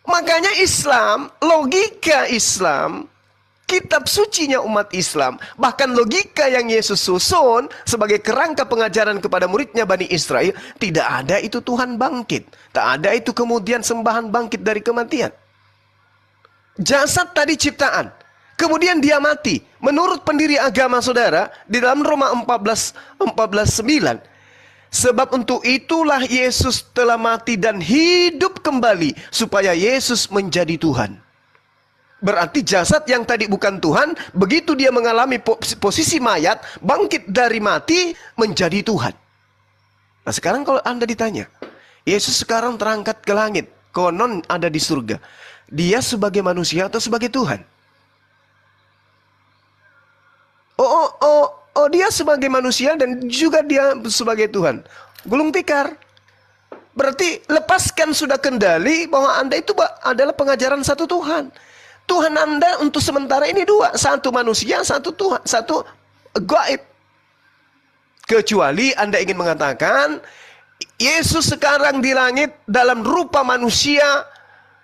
Makanya Islam, logika Islam, kitab sucinya umat Islam, bahkan logika yang Yesus susun sebagai kerangka pengajaran kepada muridnya Bani Israel, tidak ada itu Tuhan bangkit. Tak ada itu kemudian sembahan bangkit dari kematian. Jasad tadi ciptaan, kemudian dia mati. Menurut pendiri agama saudara, di dalam Roma 14:9, sebab untuk itulah Yesus telah mati dan hidup kembali, supaya Yesus menjadi Tuhan. Berarti jasad yang tadi bukan Tuhan, begitu dia mengalami posisi mayat, bangkit dari mati, menjadi Tuhan. Nah sekarang kalau Anda ditanya, Yesus sekarang terangkat ke langit, konon ada di surga. Dia sebagai manusia atau sebagai Tuhan? Oh, dia sebagai manusia dan juga dia sebagai Tuhan. Gulung tikar. Berarti lepaskan sudah kendali bahwa Anda itu adalah pengajaran satu Tuhan. Tuhan Anda untuk sementara ini dua. Satu manusia, satu Tuhan, satu gaib. Kecuali Anda ingin mengatakan, Yesus sekarang di langit dalam rupa manusia,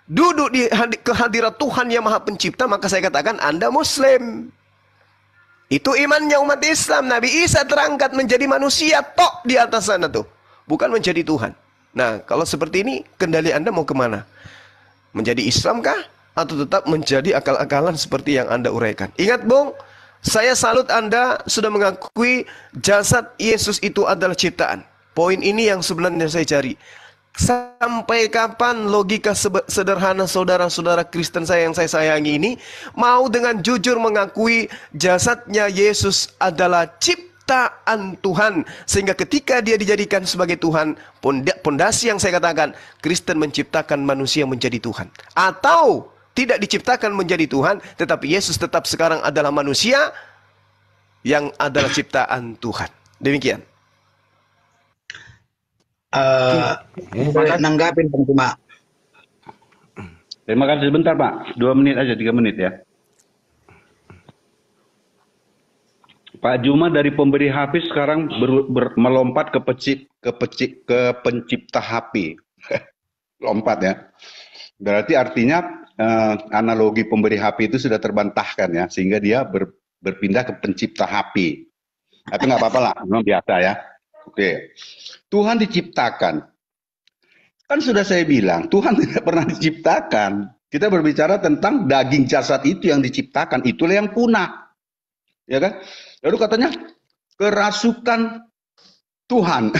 duduk di kehadirat Tuhan yang Maha Pencipta, maka saya katakan Anda Muslim. Itu imannya umat Islam. Nabi Isa terangkat menjadi manusia tok di atas sana tuh. Bukan menjadi Tuhan. Nah, kalau seperti ini, kendali Anda mau kemana? Menjadi Islam kah? Atau tetap menjadi akal-akalan seperti yang Anda uraikan? Ingat Bung, saya salut Anda sudah mengakui jasad Yesus itu adalah ciptaan. Poin ini yang sebenarnya saya cari. Sampai kapan logika sederhana saudara-saudara Kristen saya yang saya sayangi ini mau dengan jujur mengakui jasadnya Yesus adalah ciptaan Tuhan, sehingga ketika dia dijadikan sebagai Tuhan, pondasi yang saya katakan, Kristen menciptakan manusia menjadi Tuhan, atau tidak diciptakan menjadi Tuhan, tetapi Yesus tetap sekarang adalah manusia yang adalah ciptaan Tuhan. Demikian. Boleh nanggapin Bang Juma. Terima kasih sebentar Pak, 2 menit aja, 3 menit ya. Pak Juma dari pemberi Hafiz sekarang melompat ke pencipta HP. Lompat ya. Berarti artinya analogi pemberi HP itu sudah terbantahkan ya, sehingga dia berpindah ke pencipta HP. Tapi nggak apa-apa lah, memang biasa ya. Oke. Tuhan diciptakan. Kan sudah saya bilang, Tuhan tidak pernah diciptakan. Kita berbicara tentang daging jasad itu yang diciptakan, itulah yang punah. Ya kan? Lalu katanya kerasukan Tuhan.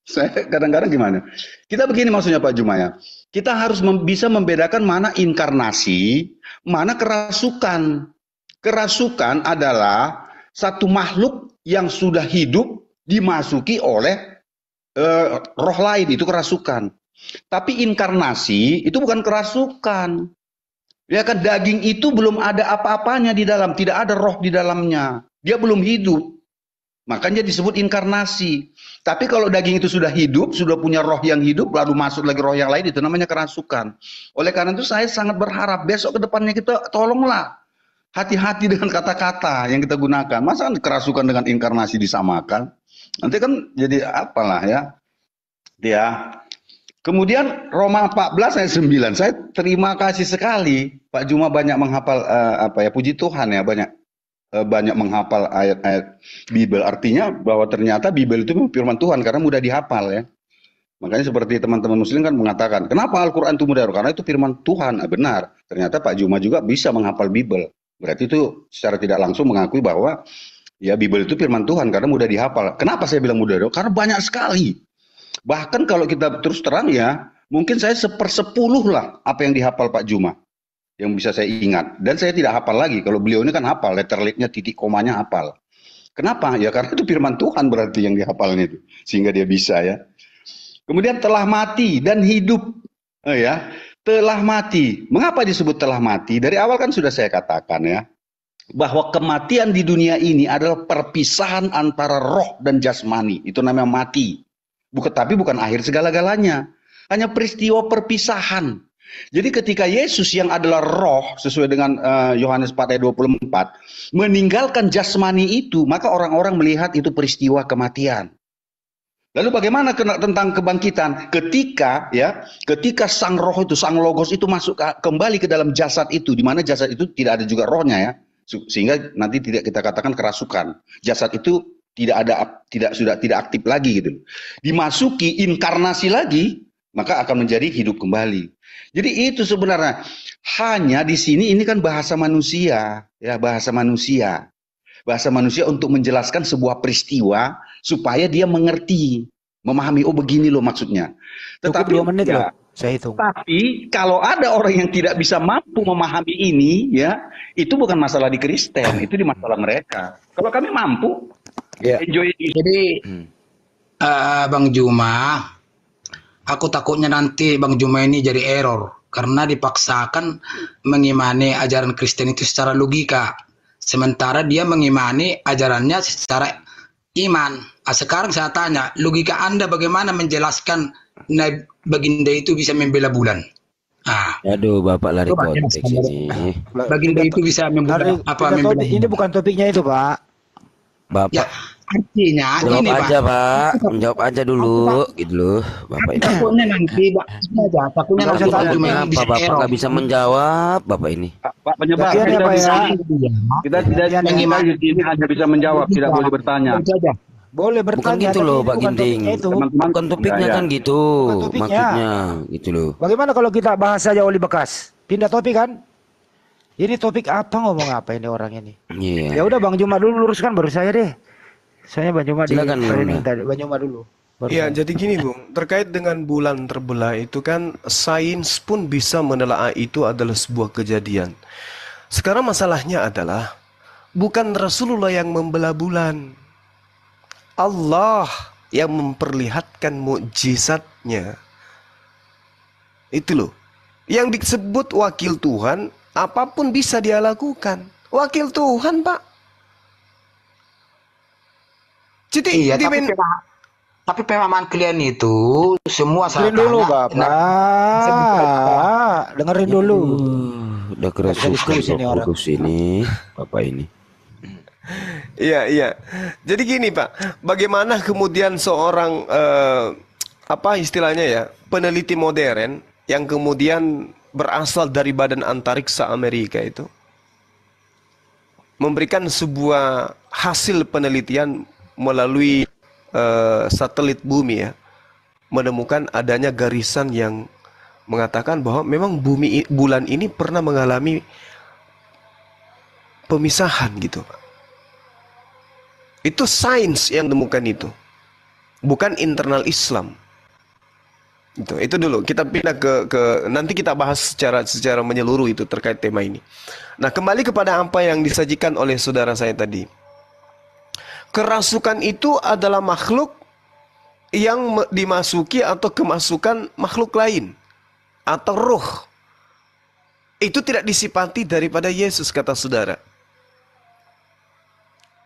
Saya kadang-kadang gimana? Kita begini maksudnya Pak Juma ya. Kita harus bisa membedakan mana inkarnasi, mana kerasukan. Kerasukan adalah satu makhluk yang sudah hidup dimasuki oleh roh lain, itu kerasukan. Tapi inkarnasi itu bukan kerasukan. Ya kan, daging itu belum ada apa-apanya di dalam, tidak ada roh di dalamnya. Dia belum hidup. Makanya disebut inkarnasi. Tapi kalau daging itu sudah hidup, sudah punya roh yang hidup, lalu masuk lagi roh yang lain, itu namanya kerasukan. Oleh karena itu saya sangat berharap besok ke depannya kita tolonglah hati-hati dengan kata-kata yang kita gunakan. Masa kerasukan dengan inkarnasi disamakan? Nanti kan jadi apalah ya. Dia. Kemudian Roma 14 ayat 9. Saya terima kasih sekali Pak Juma banyak menghafal puji Tuhan ya, banyak menghafal ayat-ayat Bible. Artinya bahwa ternyata Bible itu firman Tuhan karena mudah dihafal ya. Makanya seperti teman-teman muslim kan mengatakan, kenapa Al-Quran itu mudah? Karena itu firman Tuhan. Benar. Ternyata Pak Juma juga bisa menghafal Bible. Berarti itu secara tidak langsung mengakui bahwa ya Bible itu firman Tuhan karena mudah dihafal. Kenapa saya bilang mudah dihafal? Karena banyak sekali. Bahkan kalau kita terus terang ya, mungkin saya 1/10 lah apa yang dihafal Pak Juma. Yang bisa saya ingat. Dan saya tidak hafal lagi. Kalau beliau ini kan hafal, letter lead-nya, titik komanya hafal. Kenapa? Ya karena itu firman Tuhan berarti yang dihafalnya itu. Sehingga dia bisa ya. Kemudian telah mati dan hidup. Ya, telah mati. Mengapa disebut telah mati? Dari awal kan sudah saya katakan ya. Bahwa kematian di dunia ini adalah perpisahan antara roh dan jasmani. Itu namanya mati. Tapi bukan akhir segala-galanya. Hanya peristiwa perpisahan. Jadi ketika Yesus yang adalah roh, sesuai dengan Yohanes 4 ayat 24, meninggalkan jasmani itu, maka orang-orang melihat itu peristiwa kematian. Lalu bagaimana tentang kebangkitan? Ketika sang roh itu, sang logos itu masuk kembali ke dalam jasad itu, di mana jasad itu tidak ada juga rohnya ya, sehingga nanti tidak kita katakan kerasukan. Jasad itu sudah tidak aktif lagi gitu. Dimasuki inkarnasi lagi, maka akan menjadi hidup kembali. Jadi itu sebenarnya hanya di sini ini kan bahasa manusia, ya bahasa manusia untuk menjelaskan sebuah peristiwa supaya dia mengerti, memahami. Oh begini loh maksudnya. Cukup 2 menit loh, saya hitung. Tapi kalau ada orang yang tidak bisa mampu memahami ini, ya itu bukan masalah di Kristen, itu di masalah mereka. Kalau kami mampu, enjoy. Jadi Bang Juma, aku takutnya nanti Bang Juma ini jadi error karena dipaksakan mengimani ajaran Kristen itu secara logika, sementara dia mengimani ajarannya secara iman. Sekarang saya tanya, logika Anda bagaimana menjelaskan Nabi Baginda itu bisa membela bulan? Aduh, Bapak lari konteks ini. Baginda itu bisa membela membela bulan. Ini bukan topiknya itu, Pak. Bapak. Ya, artinya Jawab gini, aja, Pak. Menjawab aja dulu, gitu loh, Bapak ini. Takutnya nanti, takutnya nanti Kenapa Bapak nggak bisa menjawab, Bapak ini? Pak penyebar, Bagian kita apa ya? kita tidak di sini hanya bisa menjawab, tidak boleh bertanya. Boleh Bukan bertanya. gitu loh, tapi Pak ini bukan Ginting. topiknya itu. Bukan topiknya kan gitu, Bukan topiknya. maksudnya, gitu loh. Bagaimana kalau kita bahas saja oli bekas? Pindah topik kan? Ini topik apa, ngomong apa ini orang ini? Iya. Ya udah Bang Juma dulu luruskan baru saya deh. Soalnya Bang Juma Silakan, di training Luna. tadi. Bang Juma dulu. Baru Ya, saya. jadi gini Bung, terkait dengan bulan terbelah itu kan sains pun bisa menelaah itu adalah sebuah kejadian. Sekarang masalahnya adalah bukan Rasulullah yang membelah bulan. Allah yang memperlihatkan mukjizatnya. Itu loh. Yang disebut wakil Tuhan, apapun bisa dia lakukan. Wakil Tuhan, Pak. Jadi Iya, tapi pemahaman kalian itu semua saya Dengerin dulu tanya, Bapak. Dengerin dulu. Udah kerasukan diskusi nih orang. fokus ini, Bapak ini. Iya, iya. Jadi gini Pak, bagaimana kemudian seorang apa istilahnya ya, peneliti modern yang kemudian berasal dari Badan Antariksa Amerika itu memberikan sebuah hasil penelitian melalui satelit bumi ya, menemukan adanya garisan yang mengatakan bahwa memang bulan ini pernah mengalami pemisahan gitu Pak. Itu sains yang menemukan itu, bukan internal Islam. Itu dulu. Kita pindah ke nanti kita bahas secara menyeluruh itu terkait tema ini. Nah, kembali kepada apa yang disajikan oleh saudara saya tadi. Kerasukan itu adalah makhluk yang dimasuki atau kemasukan makhluk lain atau roh. Itu tidak disifati daripada Yesus, kata saudara.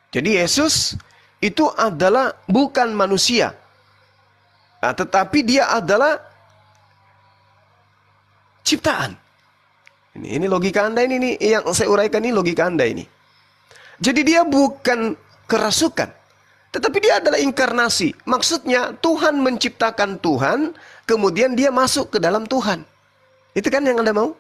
Jadi Yesus itu adalah bukan manusia, tetapi dia adalah ciptaan. Ini logika Anda ini yang saya uraikan, ini logika Anda ini. Jadi dia bukan kerasukan, tetapi dia adalah inkarnasi. Maksudnya Tuhan menciptakan Tuhan, kemudian dia masuk ke dalam Tuhan. Itu kan yang Anda mau?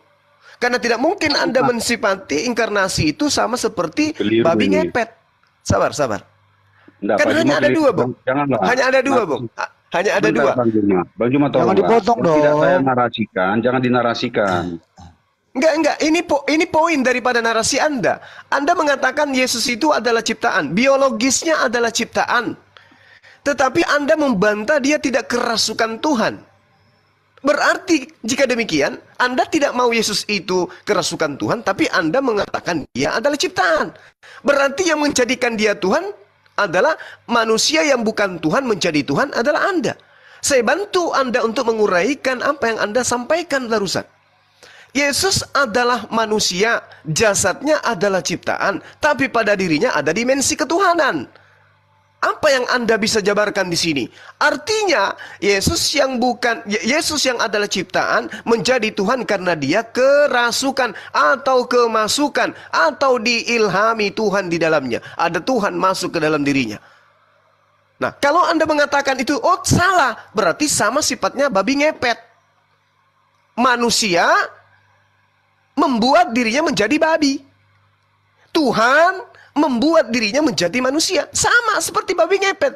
Karena tidak mungkin Anda mensifati inkarnasi itu sama seperti babi ngepet. Sabar. Nggak, Kan Pak hanya Juma, ada dua, Bung. Janganlah. Hanya ada dua, Bung. Hanya ada dua. Bang Juma Jangan tolonglah. dipotong Yang tidak dong. saya narasikan, jangan dinarasikan. Enggak. Ini poin daripada narasi Anda. Anda mengatakan Yesus itu adalah ciptaan. Biologisnya adalah ciptaan. Tetapi Anda membantah dia tidak kerasukan Tuhan. Berarti jika demikian, Anda tidak mau Yesus itu kerasukan Tuhan, tapi Anda mengatakan dia adalah ciptaan. Berarti yang menjadikan dia Tuhan adalah manusia, yang bukan Tuhan menjadi Tuhan adalah Anda. Saya bantu Anda untuk menguraikan apa yang Anda sampaikan barusan. Yesus adalah manusia, jasadnya adalah ciptaan, tapi pada dirinya ada dimensi ketuhanan. Apa yang Anda bisa jabarkan di sini? Artinya Yesus yang adalah ciptaan menjadi Tuhan karena dia kerasukan atau kemasukan atau diilhami Tuhan di dalamnya. Ada Tuhan masuk ke dalam dirinya. Nah, kalau Anda mengatakan itu, oh salah, berarti sama sifatnya babi ngepet. Manusia membuat dirinya menjadi babi. Tuhan membuat dirinya menjadi manusia. Sama seperti babi ngepet.